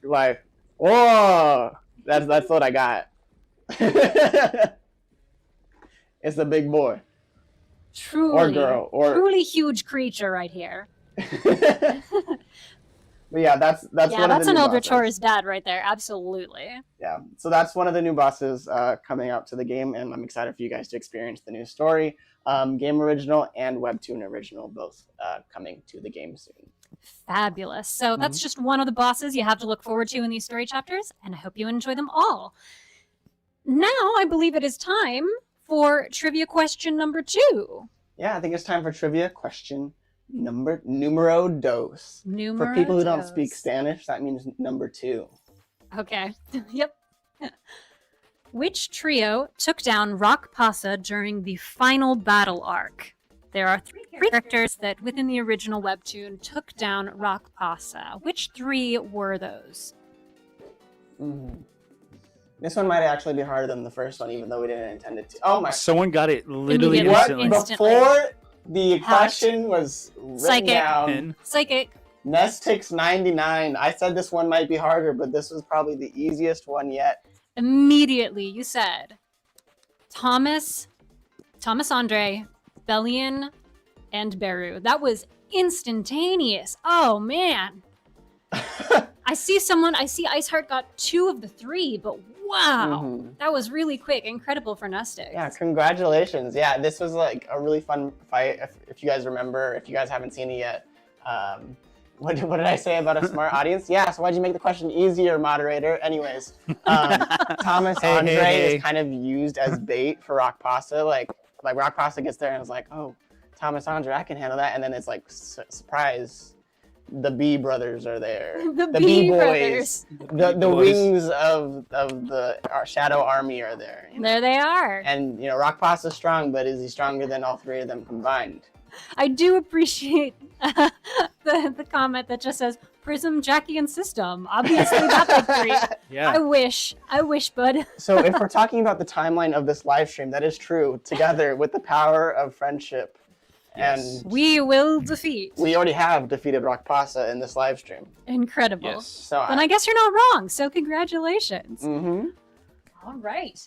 like, whoa. That's what I got. It's a big boy. Truly. Or girl. Or truly huge creature right here. But yeah, that's one of the that's an new Eldritch bosses. Horror's dad right there. Absolutely. Yeah, so that's one of the new bosses coming out to the game, and I'm excited for you guys to experience the new story. Game original and Webtoon original, both coming to the game soon. Fabulous. So that's just one of the bosses you have to look forward to in these story chapters, and I hope you enjoy them all. Now, I believe it is time for trivia question number 2. Yeah, I think it's time for trivia question numero dos. For people who don't speak Spanish, that means number 2. Okay. Yep. Which trio took down Rock Pasa during the final battle arc? There are 3 characters that within the original webtoon took down Rock Pasa. Which 3 were those? This one might actually be harder than the first one, even though we didn't intend it to. Oh my! Someone got it literally Immediately. instantly. Before the question was written Psychic. down, Psychic. Nestix 99. I said this one might be harder, but this was probably the easiest one yet. Immediately, you said Thomas Andre, Bellion, and Beru. That was instantaneous. Oh, man. I see Iceheart got 2 of the 3, but Wow, Mhm. that was really quick. Incredible for Nustix. Yeah, congratulations. Yeah, this was like a really fun fight. If you guys remember, if you guys haven't seen it yet, what did I say about a smart audience? Yeah, so why'd you make the question easier, moderator? Anyways, Thomas Andre is kind of used as bait for Rock Pasta. Like Rock Pasta gets there and is like, oh, Thomas Andre, I can handle that. And then it's like, surprise, the B brothers are there. The B brothers. boys. The wings of our Shadow Army are there. You know? There they are. And you know, Rock Pasta's strong, but is he stronger than all three of them combined? I do appreciate the comment that just says Prism, Jackie, and System. Obviously not the three. Yeah. I wish, bud. So if we're talking about the timeline of this live stream, that is true. Together with the power of friendship, Yes. and We will defeat. we already have defeated Rock Pasta in this live stream. Incredible. Yes. So Then I guess you're not wrong. So congratulations. Mm-hmm. All right.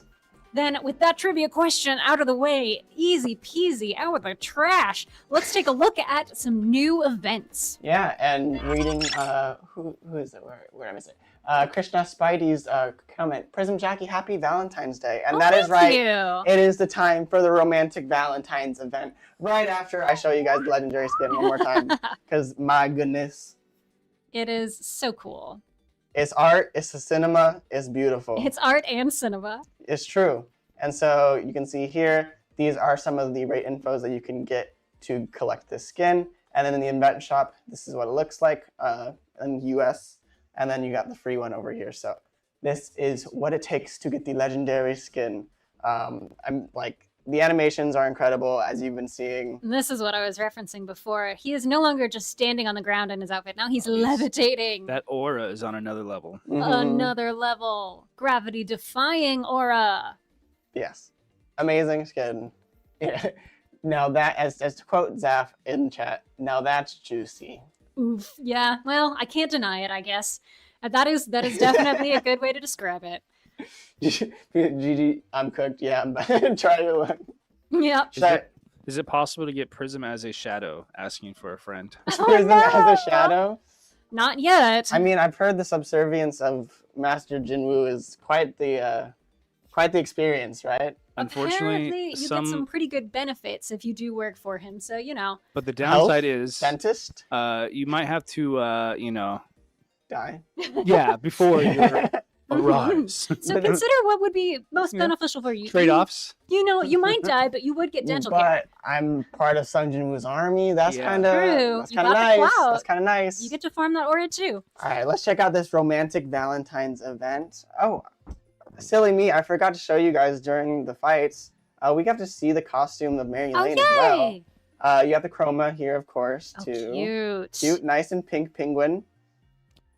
Then, with that trivia question out of the way, easy peasy, out of the trash, let's take a look at some new events. Yeah, and reading who is it? Where did I miss it? Krishna Spidey's comment. Prism Jackie, happy Valentine's Day, and that is right. You. It is the time for the romantic Valentine's event. Right after I show you guys the legendary skin one more time, because my goodness, It is so cool. it's art, it's a cinema, it's beautiful. It's art and cinema. It's true. And so you can see here, these are some of the rate infos that you can get to collect this skin. And then in the event shop, this is what it looks like in the US. And then you got the free one over here. So this is what it takes to get the legendary skin. I'm like, the animations are incredible, as you've been seeing. And this is what I was referencing before. He is no longer just standing on the ground in his outfit. Now he's levitating. That aura is on another level. Mhm. Another level. Gravity defying aura. Yes. Amazing skin. Yeah. Now that, as to quote Zaf in chat, now that's juicy. Oof. Yeah. Well, I can't deny it, I guess. That is definitely a good way to describe it. GG, I'm cooked. Yeah, I'm about to try to look. Yep. Is it possible to get Prism as a shadow asking for a friend? Prism as a shadow. Not yet. I mean, I've heard the subservience of Master Jinwoo is quite the experience, right? Unfortunately, Apparently, you get some pretty good benefits if you do work for him. So, you know. but the downside Health, is dentist, you might have to die. yeah, before your arise. So consider what would be most beneficial for you. Trade-offs. You know, you might die, but you would get dental but care. I'm part of Sung Jinwoo's army. That's Yeah. kind of True. that's You kind of got the nice. clout. That's kind of nice. You get to farm that aura too. All right, let's check out this romantic Valentine's event. Oh, silly me! I forgot to show you guys during the fights. We got to see the costume of Mary Oh, Lane as well. yay! You have the chroma here, of course, Oh, too. cute. Cute, nice and pink penguin.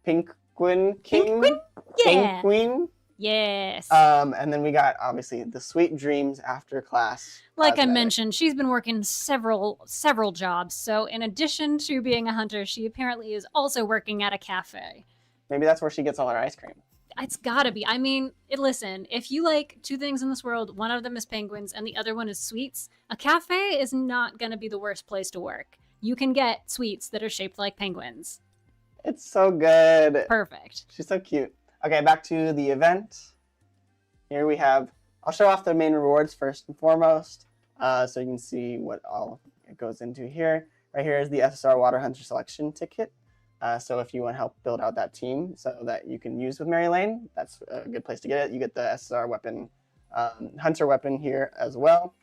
Penguin King. Penguin? Yeah. Penguin. Yes. And then we got obviously the Sweet Dreams after class. Like I cosmetic. mentioned, she's been working several jobs. So in addition to being a hunter, she apparently is also working at a cafe. Maybe that's where she gets all her ice cream. It's gotta be. I mean, listen, if you like two things in this world, one of them is penguins and the other one is sweets, a cafe is not gonna be the worst place to work. You can get sweets that are shaped like penguins. It's so good. Perfect. She's so cute. Okay, back to the event. Here we have, I'll show off the main rewards first and foremost, so you can see what all it goes into here. Right here is the SSR Water Hunter Selection Ticket. So if you want to help build out that team so that you can use with Mary Lane, that's a good place to get it. You get the SSR weapon, Hunter weapon here as well.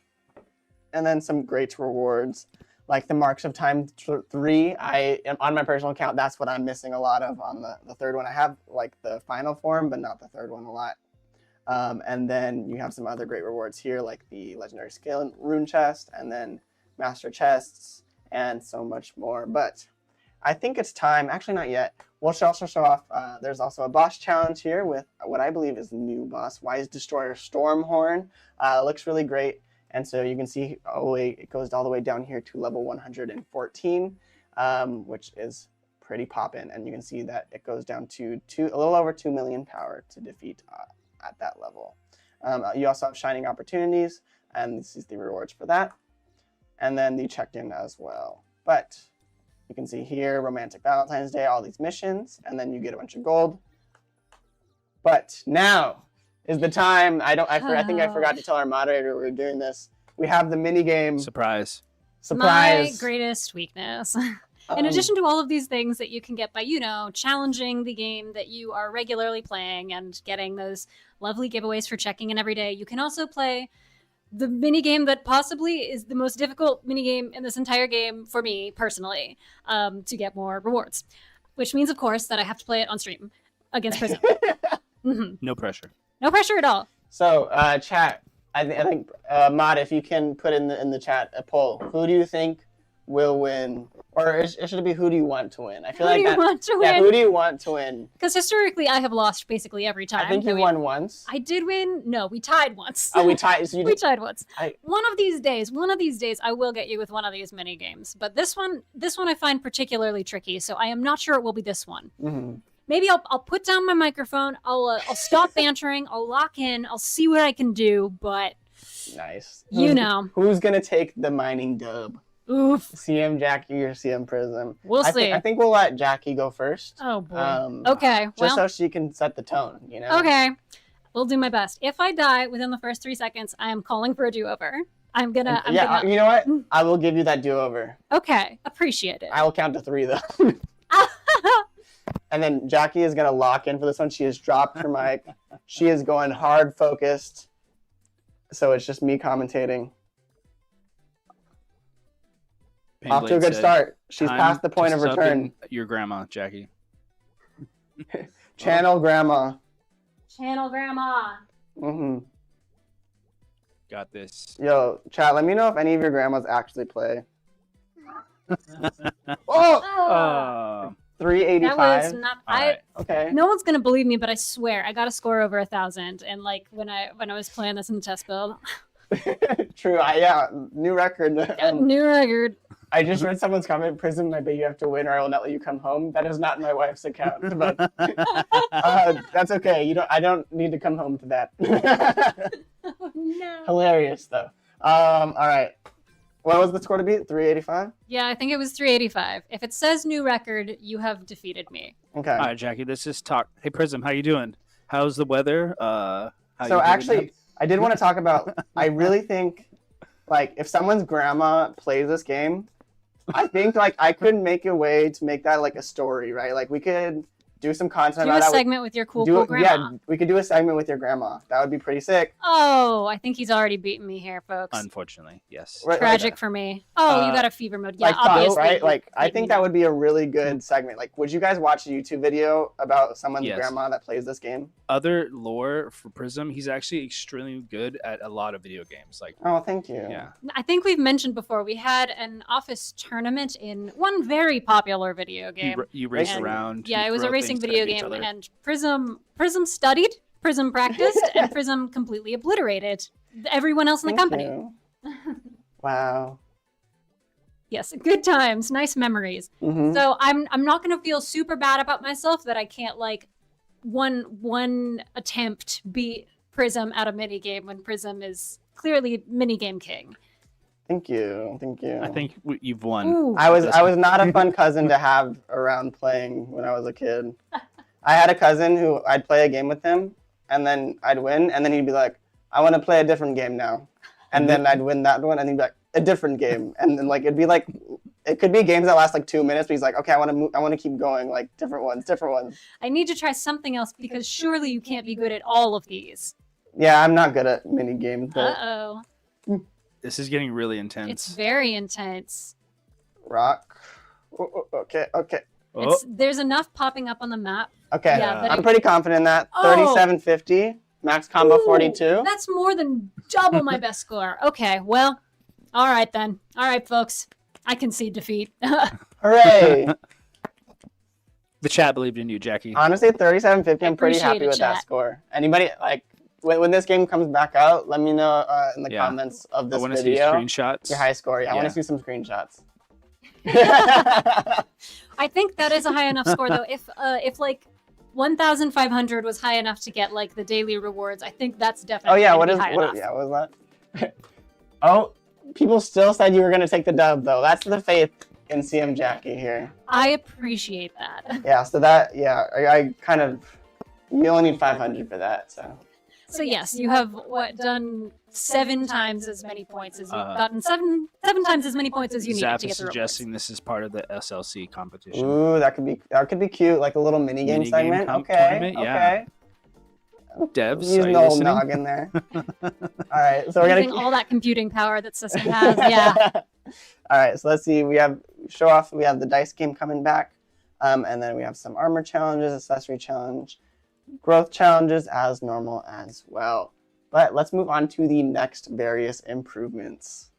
And then some great rewards, like the Marks of Time 3. On my personal account, that's what I'm missing a lot of on the third one. I have like the final form, but not the third one a lot. And then you have some other great rewards here, like the Legendary Skill Rune Chest, and then Master Chests, and so much more. But I think it's time, actually not yet. We'll also show off, there's also a boss challenge here with what I believe is the new boss, Wise Destroyer Stormhorn. Looks really great. And so you can see it goes all the way down here to level 114, which is pretty poppin'. And you can see that it goes down to a little over 2 million power to defeat at that level. You also have Shining Opportunities, and this is the rewards for that. And then the check-in as well. But you can see here, Romantic Valentine's Day, all these missions, and then you get a bunch of gold. But now, is the time. I think I forgot to tell our moderator we were doing this. We have the mini game Surprise. surprise. My greatest weakness. In addition to all of these things that you can get by, challenging the game that you are regularly playing and getting those lovely giveaways for checking in every day, you can also play the mini game that possibly is the most difficult mini game in this entire game for me personally, to get more rewards. Which means, of course, that I have to play it on stream against Prism. No pressure. No pressure at all. So, chat. I think Mod, if you can put in the chat a poll, who do you think will win, or should it be who do you want to win? I feel Who do you want to win? Who do you want to win? Because historically, I have lost basically every time. I think you won once. I did win. No, we tied once. Oh, we tied. So We tied once. I- One of these days, I will get you with one of these mini games. But this one I find particularly tricky. So I am not sure it will be this one. Mm-hmm. Maybe I'll put down my microphone. I'll stop bantering. I'll lock in. I'll see what I can do. But Nice. who's gonna take the mining dub? oof, CM Jackie or CM Prism? we'll see. I think we'll let Jackie go first. Oh boy. Um, Okay. Just Well. so she can set the tone, you know. Okay. We'll do my best. If I die within the first 3 seconds, I am calling for a do-over. I'm gonna. You know what? I will give you that do-over. Okay. Appreciate it. I will count to 3 though. And then Jackie is gonna lock in for this one. She has dropped her mic. She is going hard focused. So it's just me commentating. Off to a good start. She's past the point of return. Your grandma, Jackie. Channel grandma. Channel grandma. Mm-hmm. Got this. Yo, chat, let me know if any of your grandmas actually play. Oh! Oh. 385. That was not. All right. Okay. No one's gonna believe me, but I swear I got a score over 1,000. And like when I was playing this in the test build, True. New record. new record. I just read someone's comment, Prism, I bet you have to win or I will not let you come home. That is not my wife's account, but that's okay. I don't need to come home to that. Oh, no. Hilarious though. All right. What was the score to beat? 385? Yeah, I think it was 385. If it says new record, you have defeated me. Okay. All right, Jackie, let's just talk. Hey, Prism, how you doing? How's the weather? How you So doing? actually, I did want to talk about, I really think, like, if someone's grandma plays this game, I think, like, I could make a way to make that, like, a story, right? Like, we could do some content Do about a that. segment with your cool grandma. Yeah, we could do a segment with your grandma. That would be pretty sick. Oh, I think he's already beaten me here, folks. Unfortunately, yes. Right, Tragic for me. Oh, you got a fever mode. Yeah, like Phil, obviously. right? Like, I beat think me that now. would be a really good segment. Like, would you guys watch a YouTube video about someone's Yes. grandma that plays this game? Other lore for Prism, he's actually extremely good at a lot of video games. Like, Oh, thank you. yeah. I think we've mentioned before, we had an office tournament in one very popular video game. You race And- around. Yeah, you it was a throw racing things at video each game, other. and Prism studied, Prism practiced, and Prism completely obliterated everyone else in the Thank company. you. Wow. Yes, good times, nice memories. Mhm. So I'm not gonna feel super bad about myself that I can't like one attempt beat Prism at a minigame when Prism is clearly minigame king. Thank you. Thank you. I think you've won. Ooh. I was not a fun cousin to have around playing when I was a kid. I had a cousin who I'd play a game with him, and then I'd win, and then he'd be like, "I want to play a different game now," and then I'd win that one, and he'd be like, "A different game," and then like it'd be like, it could be games that last like 2 minutes, but he's like, "Okay, I want to keep going, like different ones." I need to try something else because surely you can't be good at all of these. Yeah, I'm not good at mini games, but Uh-oh. This is getting really intense. It's very intense. rock. Okay. Oh, There's enough popping up on the map. Okay, Yeah, but I'm pretty confident in that. Oh. 3750, max combo Ooh, 42. That's more than double my best score. Okay, well, all right then. All right, folks. I concede defeat. Hooray! the chat believed in you, Jackie. Honestly, 3750, I'm pretty Appreciate happy it, with that chat. score. Anybody, like, when this game comes back out, let me know in the Yeah. comments of I this want to see video screenshots. your high score. I want Yeah. to see some screenshots. I think that is a high enough score though. If like 1,500 was high enough to get like the daily rewards, I think that's Oh definitely yeah, gonna be high enough. what was that? Oh, people still said you were gonna take the dub though. That's the faith in CM Jackie here. I appreciate that. Yeah, so that I kind of, you only need 500 for that, so. So yes, you have done 7 times as many points as you've gotten 7 times as many points as you Zap needed to is get the suggesting this is part of the SLC competition. Ooh, that could be cute, like a little mini game segment. Tournament, yeah. Okay. Devs, Using the old noggin there. All right, so we're using gonna all that computing power that system has. Yeah. All right, so let's see. We have show off. We have the dice game coming back, and then we have some armor challenges, accessory challenge, growth challenges as normal as well. But let's move on to the next various improvements.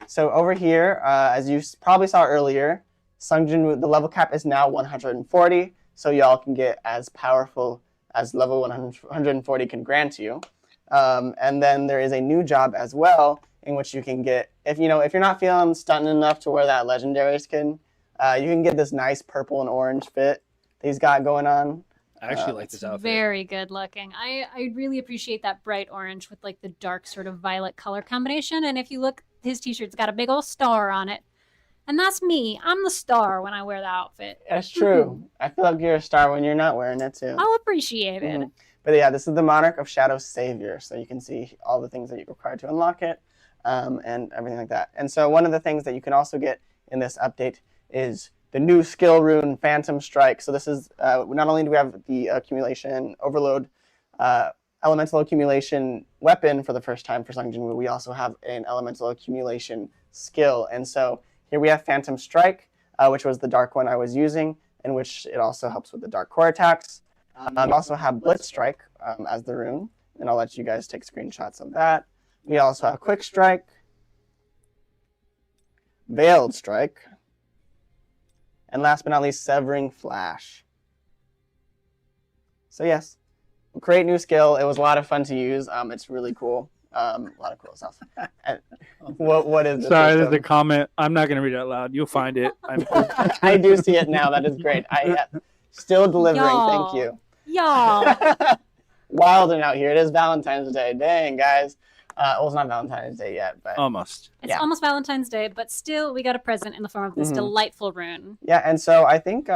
So over here, as you probably saw earlier, Sungjin, the level cap is now 140, so y'all can get as powerful as level 140 can grant you. And then there is a new job as well, in which you can get, if you're not feeling stunning enough to wear that legendary skin, you can get this nice purple and orange fit that he's got going on. I actually like this outfit. Very good looking. I really appreciate that bright orange with like the dark sort of violet color combination. And if you look, his t-shirt's got a big old star on it. And that's me. I'm the star when I wear the outfit. That's true. I feel like you're a star when you're not wearing it too. I'll appreciate it. Mm-hmm. But yeah, this is the Monarch of Shadow Savior. So you can see all the things that you require to unlock it and everything like that. And so one of the things that you can also get in this update is the new skill rune, Phantom Strike. So this is, not only do we have the accumulation overload, elemental accumulation weapon for the first time for Sungjin, we also have an elemental accumulation skill. And so here we have Phantom Strike, which was the dark one I was using, in which it also helps with the dark core attacks. We also have Blitz Strike as the rune, and I'll let you guys take screenshots of that. We also have Quick Strike, Veiled Strike, and last but not least, Severing Flash. So yes, great new skill. It was a lot of fun to use. It's really cool. A lot of cool stuff. And what is this? Sorry, there's a comment. I'm not going to read it out loud. You'll find it. I do see it now. That is great. Still delivering. Y'all. Thank you. Y'all. Wilding out here. It is Valentine's Day. Dang, guys. Well, it's not Valentine's Day yet, but almost. It's almost Valentine's Day, but still we got a present in the form of this delightful rune. Yeah, and so I think,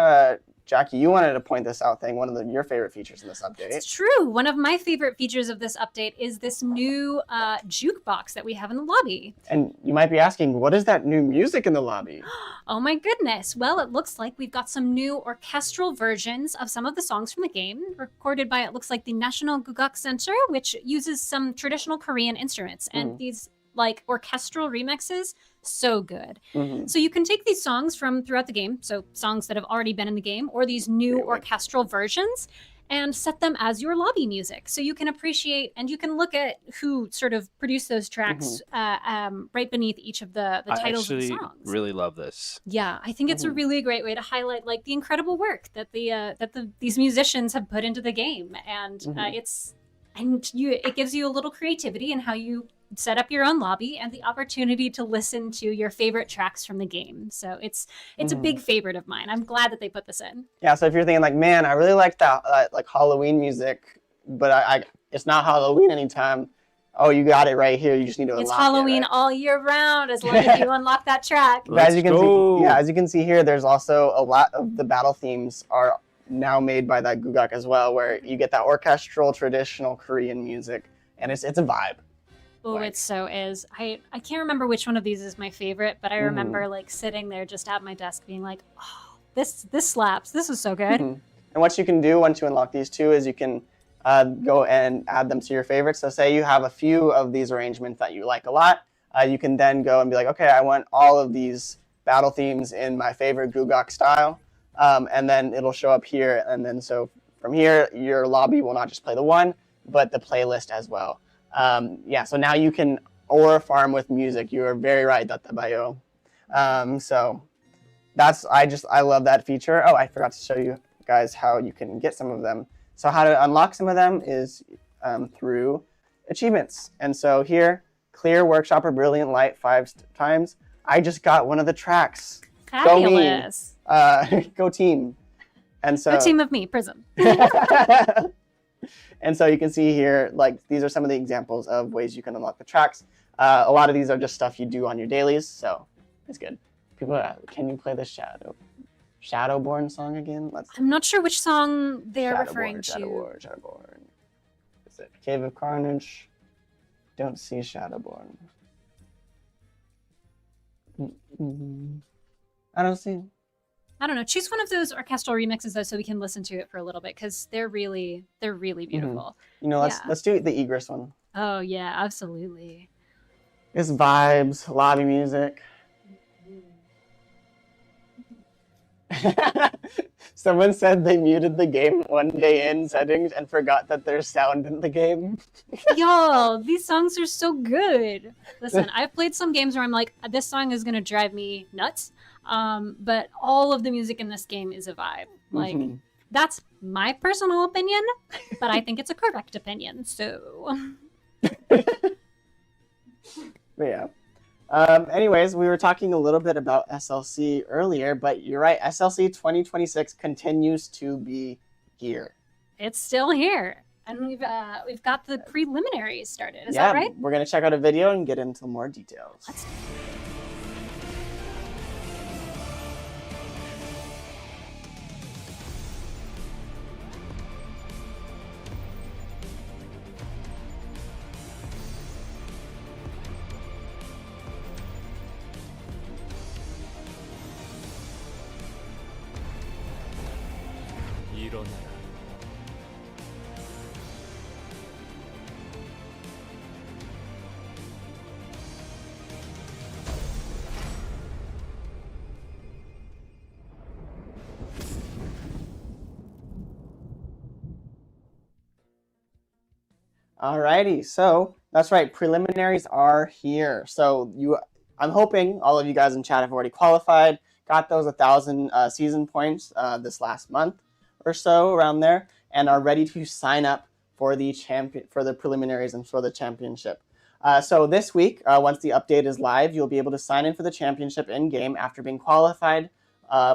Jackie, you wanted to point this out thing, one of your favorite features in this update. It's true. One of my favorite features of this update is this new jukebox that we have in the lobby. And you might be asking, what is that new music in the lobby? Oh my goodness. Well, it looks like we've got some new orchestral versions of some of the songs from the game, recorded by, it looks like, the National Gugak Center, which uses some traditional Korean instruments. And these like orchestral remixes, so good. So you can take these songs from throughout the game, so songs that have already been in the game, or these new orchestral versions, and set them as your lobby music. So you can appreciate, and you can look at who sort of produced those tracks right beneath each of the titles of the songs. I actually really love this. Yeah, I think it's a really great way to highlight like the incredible work that these musicians have put into the game, and it gives you a little creativity in how you set up your own lobby and the opportunity to listen to your favorite tracks from the game. So it's a big favorite of mine. I'm glad that they put this in. Yeah, so if you're thinking like, man, I really like that like Halloween music, but it's not Halloween anytime. Oh, you got it right here. You just need to unlock it. It's Halloween all year round as long as you unlock that track. As you can see here, there's also a lot of the battle themes are now made by that Gugak as well, where you get that orchestral traditional Korean music, and it's a vibe. Oh, it so is. I can't remember which one of these is my favorite, but I remember like sitting there just at my desk being like, oh, this slaps. This is so good. And what you can do once you unlock these two is you can go and add them to your favorites. So say you have a few of these arrangements that you like a lot, you can then go and be like, okay, I want all of these battle themes in my favorite Gugak style, and then it'll show up here. And then so from here, your lobby will not just play the one, but the playlist as well. So now you can aura farm with music. You are very right, Databayo. So I love that feature. Oh, I forgot to show you guys how you can get some of them. So how to unlock some of them is through achievements. And so here, clear Workshopper Brilliant Light 5 times. I just got one of the tracks. Fabulous. Go me. Go team. And so Go team of me, Prism. And so you can see here, like, these are some of the examples of ways you can unlock the tracks. A lot of these are just stuff you do on your dailies, so it's good. People are, can you play the Shadowborn song again? I'm not sure which song they're referring to. Shadowborn. it? Cave of Carnage. Don't see Shadowborn. I don't see. I don't know. Choose one of those orchestral remixes though, so we can listen to it for a little bit because they're really beautiful. You know, let's do the Egress one. Oh yeah, absolutely. It's vibes, lobby music. Someone said they muted the game one day in settings and forgot that there's sound in the game. Y'all, these songs are so good. Listen, I've played some games where I'm like, this song is gonna drive me nuts. But all of the music in this game is a vibe. Like, that's my personal opinion, but I think it's a correct opinion. So, But yeah. Anyways, we were talking a little bit about SLC earlier, but you're right. SLC 2026 continues to be here. it's still here, and we've got the preliminaries started. Is Yeah, that right? we're gonna check out a video and get into more details. Let's- Alrighty, so that's right. Preliminaries are here. So I'm hoping all of you guys in chat have already qualified, got those 1,000 season points this last month or so around there, and are ready to sign up for the preliminaries and for the championship. So this week, once the update is live, you'll be able to sign in for the championship in game after being qualified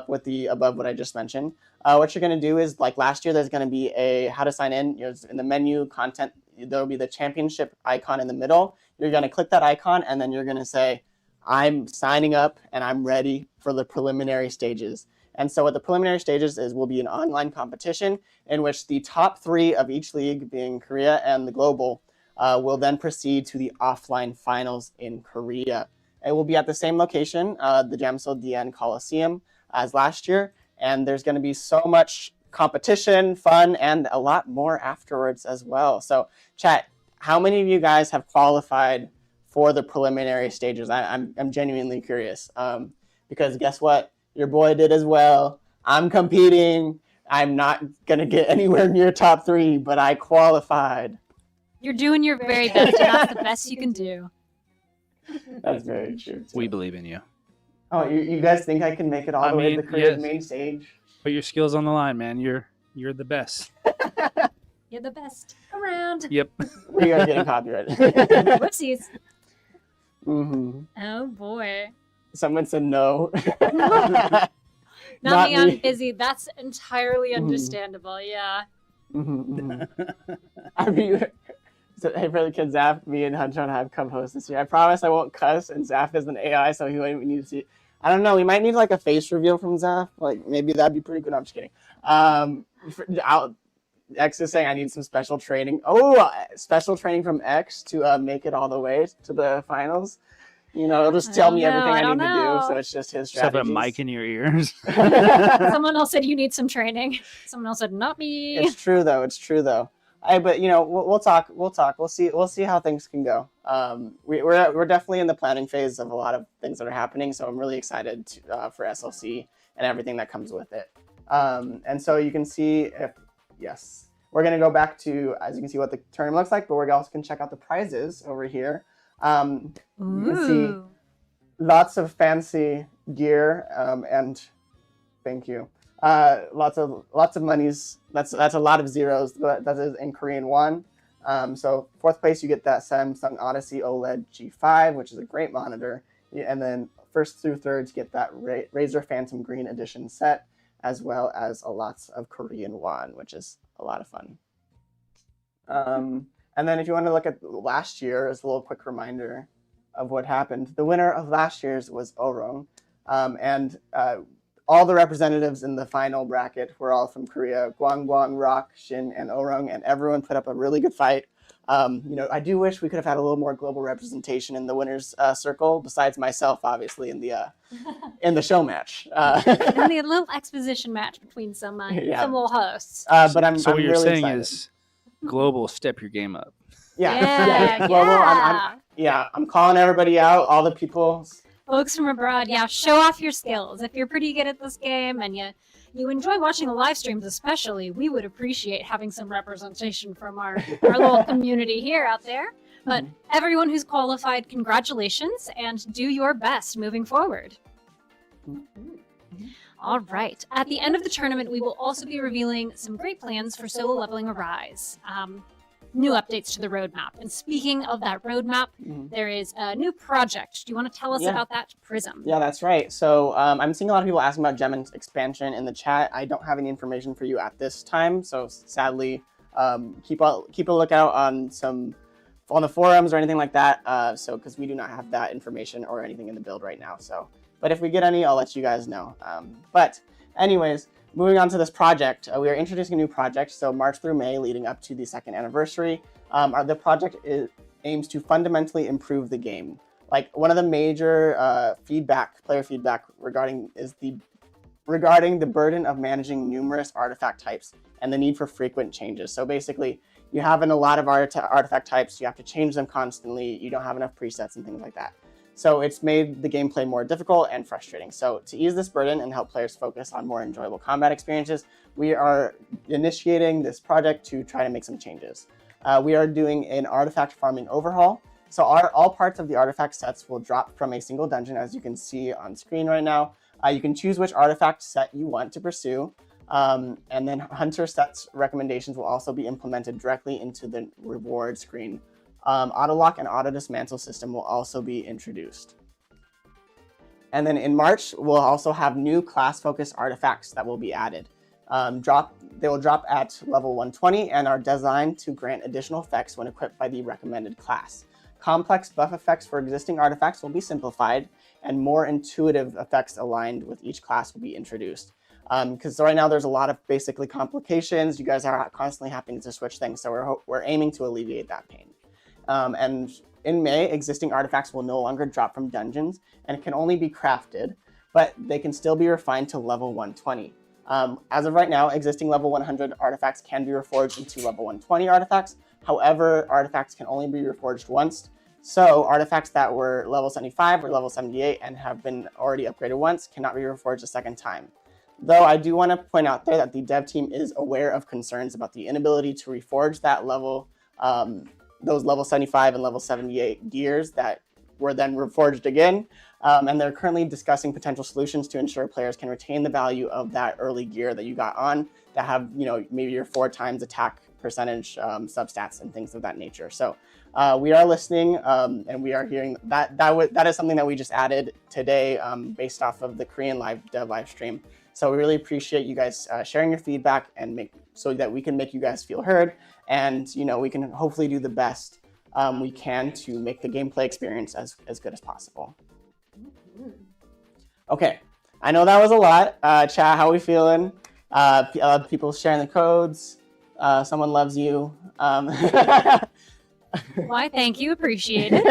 with the above what I just mentioned. What you're going to do is, like last year, there's going to be a how to sign in. In the menu content, there will be the championship icon in the middle. You're going to click that icon, and then you're going to say, I'm signing up and I'm ready for the preliminary stages. And so what the preliminary stages will be an online competition in which the top 3 of each league, being Korea and the global, will then proceed to the offline finals in Korea. It will be at the same location, the Jamsil DN Coliseum, as last year. And there's going to be so much competition, fun, and a lot more afterwards as well. So chat, how many of you guys have qualified for the preliminary stages? I'm genuinely curious, because guess what? Your boy did as well. I'm competing. I'm not going to get anywhere near top 3, but I qualified. You're doing your very best, and that's the best you can do. That's very true, too. We believe in you. Oh, you guys think I can make it all the way to the Korean main stage? Put your skills on the line, man. You're the best. You're the best around. Yep. We are getting copyrighted. Whoopsies. Mm-hmm. Oh boy. Someone said no. Not Not me, me. I'm busy. That's entirely understandable. Yeah. So, hey, for the kids, Zaf, me and Hunchon have co-hosts this year. I promise I won't cuss, and Zaf is an AI, so he won't even need to see. I don't know. We might need like a face reveal from Zaf. Like maybe that'd be pretty good. I'm just kidding. X is saying I need some special training. Oh, special training from X to make it all the way to the finals. You know, it'll just tell me everything I need to do. So it's just his Just have a strategies. mic in your ears. Someone else said you need some training. Someone else said not me. It's true though. It's true though. But you know, we'll talk. We'll talk. We'll see how things can go. We're definitely in the planning phase of a lot of things that are happening. So I'm really excited for SLC and everything that comes with it. And so you can see yes, we're gonna go back to, as you can see, what the tournament looks like, but we also can check out the prizes over here. You can see lots of fancy gear and thank you. Lots of monies. That's a lot of zeros. That is in Korean won. So 4th place, you get that Samsung Odyssey OLED G5, which is a great monitor. And then 1st through 3rd, you get that Razer Phantom Green Edition set, as well as lots of Korean won, which is a lot of fun. And then if you want to look at last year, as a little quick reminder of what happened, the winner of last year's was Orong. All the representatives in the final bracket were all from Korea. Gwangwang, Rock, Shin, and Orong, and everyone put up a really good fight. I do wish we could have had a little more global representation in the winners circle, besides myself, obviously, in the show match. And the little exposition match between some little hosts. But I'm So what you're really saying excited. is, global, step your game up. Yeah. Global. I'm calling everybody out, all the people. Folks from abroad, show off your skills. If you're pretty good at this game and you enjoy watching the live streams especially, we would appreciate having some representation from our little community here out there. But everyone who's qualified, congratulations, and do your best moving forward. All right. At the end of the tournament, we will also be revealing some great plans for solo leveling Arise. New updates to the roadmap. And speaking of that roadmap, there is a new project. Do you want to tell us about that, Prism? Yeah, that's right. So I'm seeing a lot of people asking about Gem expansion in the chat. I don't have any information for you at this time, so sadly, keep a lookout on the forums or anything like that. Because we do not have that information or anything in the build right now. But if we get any, I'll let you guys know. But anyways. Moving on to this project, we are introducing a new project, so March through May leading up to the 2nd anniversary. The project aims to fundamentally improve the game. Like one of the major player feedback regarding the burden of managing numerous artifact types and the need for frequent changes. So basically, you have a lot of artifact types, you have to change them constantly, you don't have enough presets and things like that. So it's made the gameplay more difficult and frustrating. So to ease this burden and help players focus on more enjoyable combat experiences, we are initiating this project to try to make some changes. We are doing an artifact farming overhaul. So all parts of the artifact sets will drop from a single dungeon, as you can see on screen right now. You can choose which artifact set you want to pursue. And then hunter sets recommendations will also be implemented directly into the reward screen. Auto-lock and auto-dismantle system will also be introduced. And then in March, we'll also have new class-focused artifacts that will be added. They will drop at level 120 and are designed to grant additional effects when equipped by the recommended class. Complex buff effects for existing artifacts will be simplified, and more intuitive effects aligned with each class will be introduced. Because right now there's a lot of basically complications. You guys are constantly having to switch things, so we're aiming to alleviate that pain. And in May, existing artifacts will no longer drop from dungeons and can only be crafted, but they can still be refined to level 120. As of right now, existing level 100 artifacts can be reforged into level 120 artifacts. However, artifacts can only be reforged once. So artifacts that were level 75 or level 78 and have been already upgraded once cannot be reforged a second time. Though I do want to point out there that the dev team is aware of concerns about the inability to reforge that level, those level 75 and level 78 gears that were then reforged again. And they're currently discussing potential solutions to ensure players can retain the value of that early gear that you got on that have, maybe your 4 times attack percentage substats and things of that nature. So we are listening and we are hearing that is something that we just added today based off of the Korean dev live stream. So we really appreciate you guys sharing your feedback and so that we can make you guys feel heard. And, we can hopefully do the best we can to make the gameplay experience as good as possible. Okay, I know that was a lot. Chat, how are we feeling? People sharing the codes. Someone loves you. Why, thank you. Appreciate it.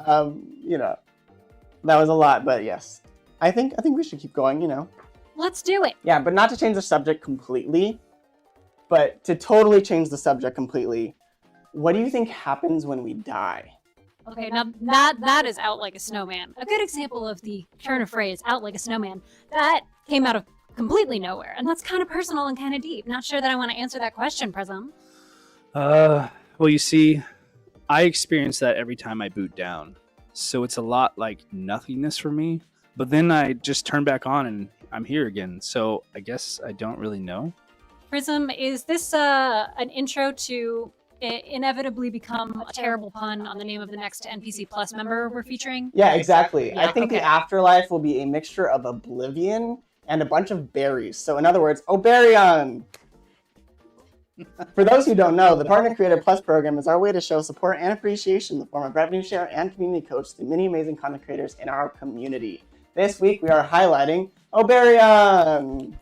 That was a lot, but yes. I think we should keep going, Let's do it. Yeah, but not to change the subject completely, but to totally change the subject completely. What do you think happens when we die? Okay, now that is out like a snowman. A good example of the turn of phrase, out like a snowman, that came out of completely nowhere. And that's kind of personal and kind of deep. Not sure that I want to answer that question, Prism. Well, you see, I experience that every time I boot down. So it's a lot like nothingness for me. But then I just turn back on and I'm here again. So I guess I don't really know. Prism, is this an intro to inevitably become a terrible pun on the name of the next NPC Plus member we're featuring? Yeah, exactly. Yeah, I think the afterlife will be a mixture of oblivion and a bunch of berries. So in other words, Oberion! For those who don't know, the Partner Creator Plus program is our way to show support and appreciation in the form of revenue share and community coach to many amazing content creators in our community. This week we are highlighting Oberion!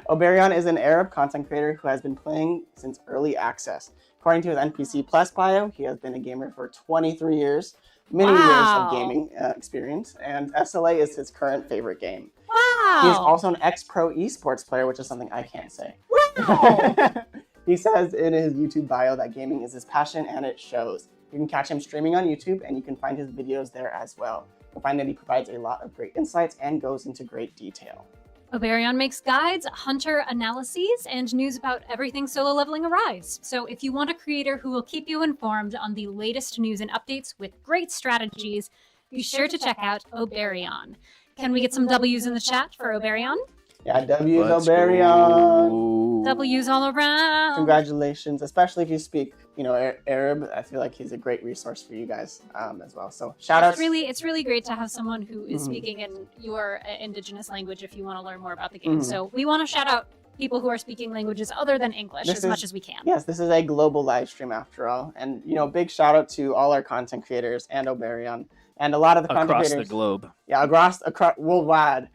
Oberion is an Arab content creator who has been playing since early access. According to his NPC Plus bio, he has been a gamer for 23 years, many years of gaming experience, and SLA is his current favorite game. Wow. He is also an ex-pro esports player, which is something I can't say. Wow. He says in his YouTube bio that gaming is his passion, and it shows. You can catch him streaming on YouTube, and you can find his videos there as well. You'll find that he provides a lot of great insights and goes into great detail. Oberion makes guides, hunter analyses, and news about everything solo leveling Arise. So if you want a creator who will keep you informed on the latest news and updates with great strategies, be sure to check out Oberion. Can we get some W's in the chat for Oberion? Yeah, W's Let's Oberion. go. W's all around. Congratulations, especially if you speak, Arab. I feel like he's a great resource for you guys as well. So shout out. It's really great to have someone who is speaking in your indigenous language if you want to learn more about the game. So we want to shout out people who are speaking languages other than English much as we can. Yes, this is a global live stream after all. And, big shout out to all our content creators and Oberion. And a lot of the content Across creators. the globe. Yeah, across worldwide.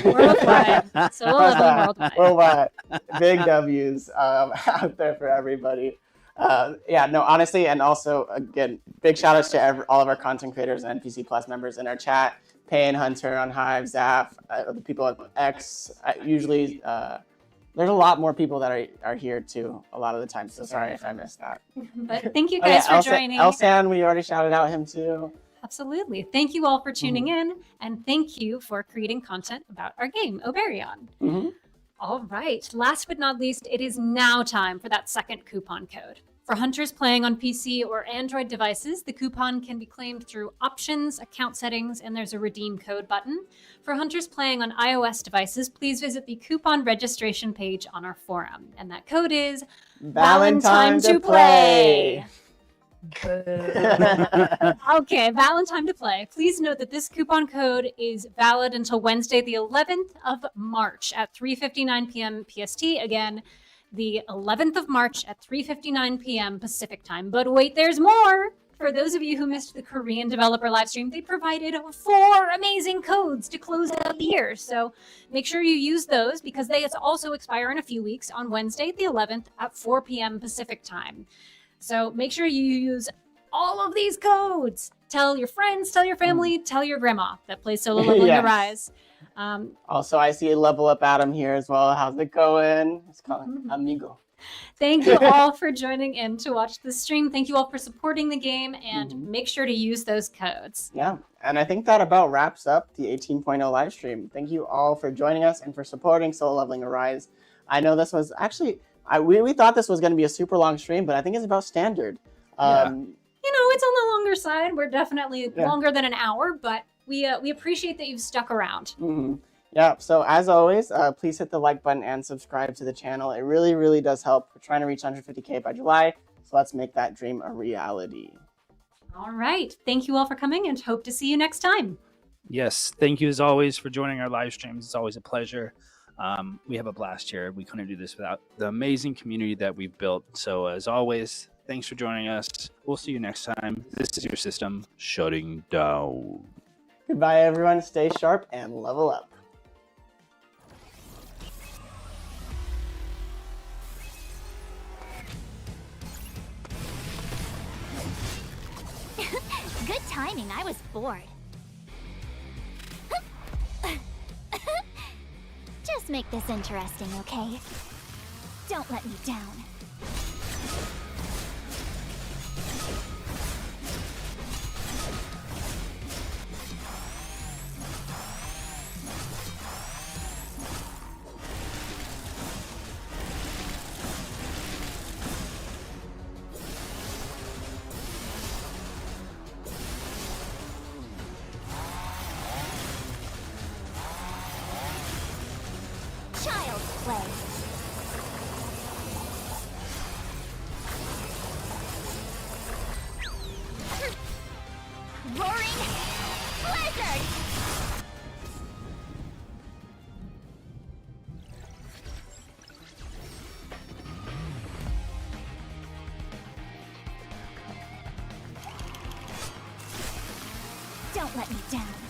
Worldwide. So worldwide. Worldwide. Big W's out there for everybody. Honestly, and also, again, big shout outs to all of our content creators and NPC Plus members in our chat. Payne, Hunter, on Hive, Zaf, the people at X. Usually, there's a lot more people that are here too a lot of the time. So sorry if I missed that. But thank you guys for joining. Elsan, we already shouted out him too. Absolutely. Thank you all for tuning in, and thank you for creating content about our game, Oberion. All right. Last but not least, it is now time for that second coupon code. For hunters playing on PC or Android devices, the coupon can be claimed through options, account settings, and there's a redeem code button. For hunters playing on iOS devices, please visit the coupon registration page on our forum. And that code is Valentine to play. Okay, Valentine to play. Please note that this coupon code is valid until Wednesday, the 11th of March at 3:59 p.m. PST. Again, the 11th of March at 3:59 p.m. Pacific time. But wait, there's more! For those of you who missed the Korean developer live stream, they provided 4 amazing codes to close out the year. So make sure you use those because they also expire in a few weeks on Wednesday, the 11th at 4 p.m. Pacific time. So make sure you use all of these codes. Tell your friends, tell your family, tell your grandma that plays solo leveling Arise. Also, I see a level up Adam here as well. How's it going? It's called Amigo. Thank you all for joining in to watch the stream. Thank you all for supporting the game, and make sure to use those codes. Yeah, and I think that about wraps up the 18.0 live stream. Thank you all for joining us and for supporting Solo Leveling Arise. I know this was actually, we thought this was going to be a super long stream, but I think it's about standard. It's on the longer side. We're definitely longer than an hour, but we appreciate that you've stuck around. Yeah, so as always, please hit the like button and subscribe to the channel. It really, really does help. We're trying to reach 150K by July, so let's make that dream a reality. All right. Thank you all for coming, and hope to see you next time. Yes, thank you as always for joining our live streams. It's always a pleasure. We have a blast here. We couldn't do this without the amazing community that we've built. So as always, thanks for joining us. We'll see you next time. This is your system shutting down. Goodbye, everyone. Stay sharp and level up. Good timing, I was bored. Just make this interesting, okay? Don't let me down. Child's play. Roaring blizzard. Don't let me down.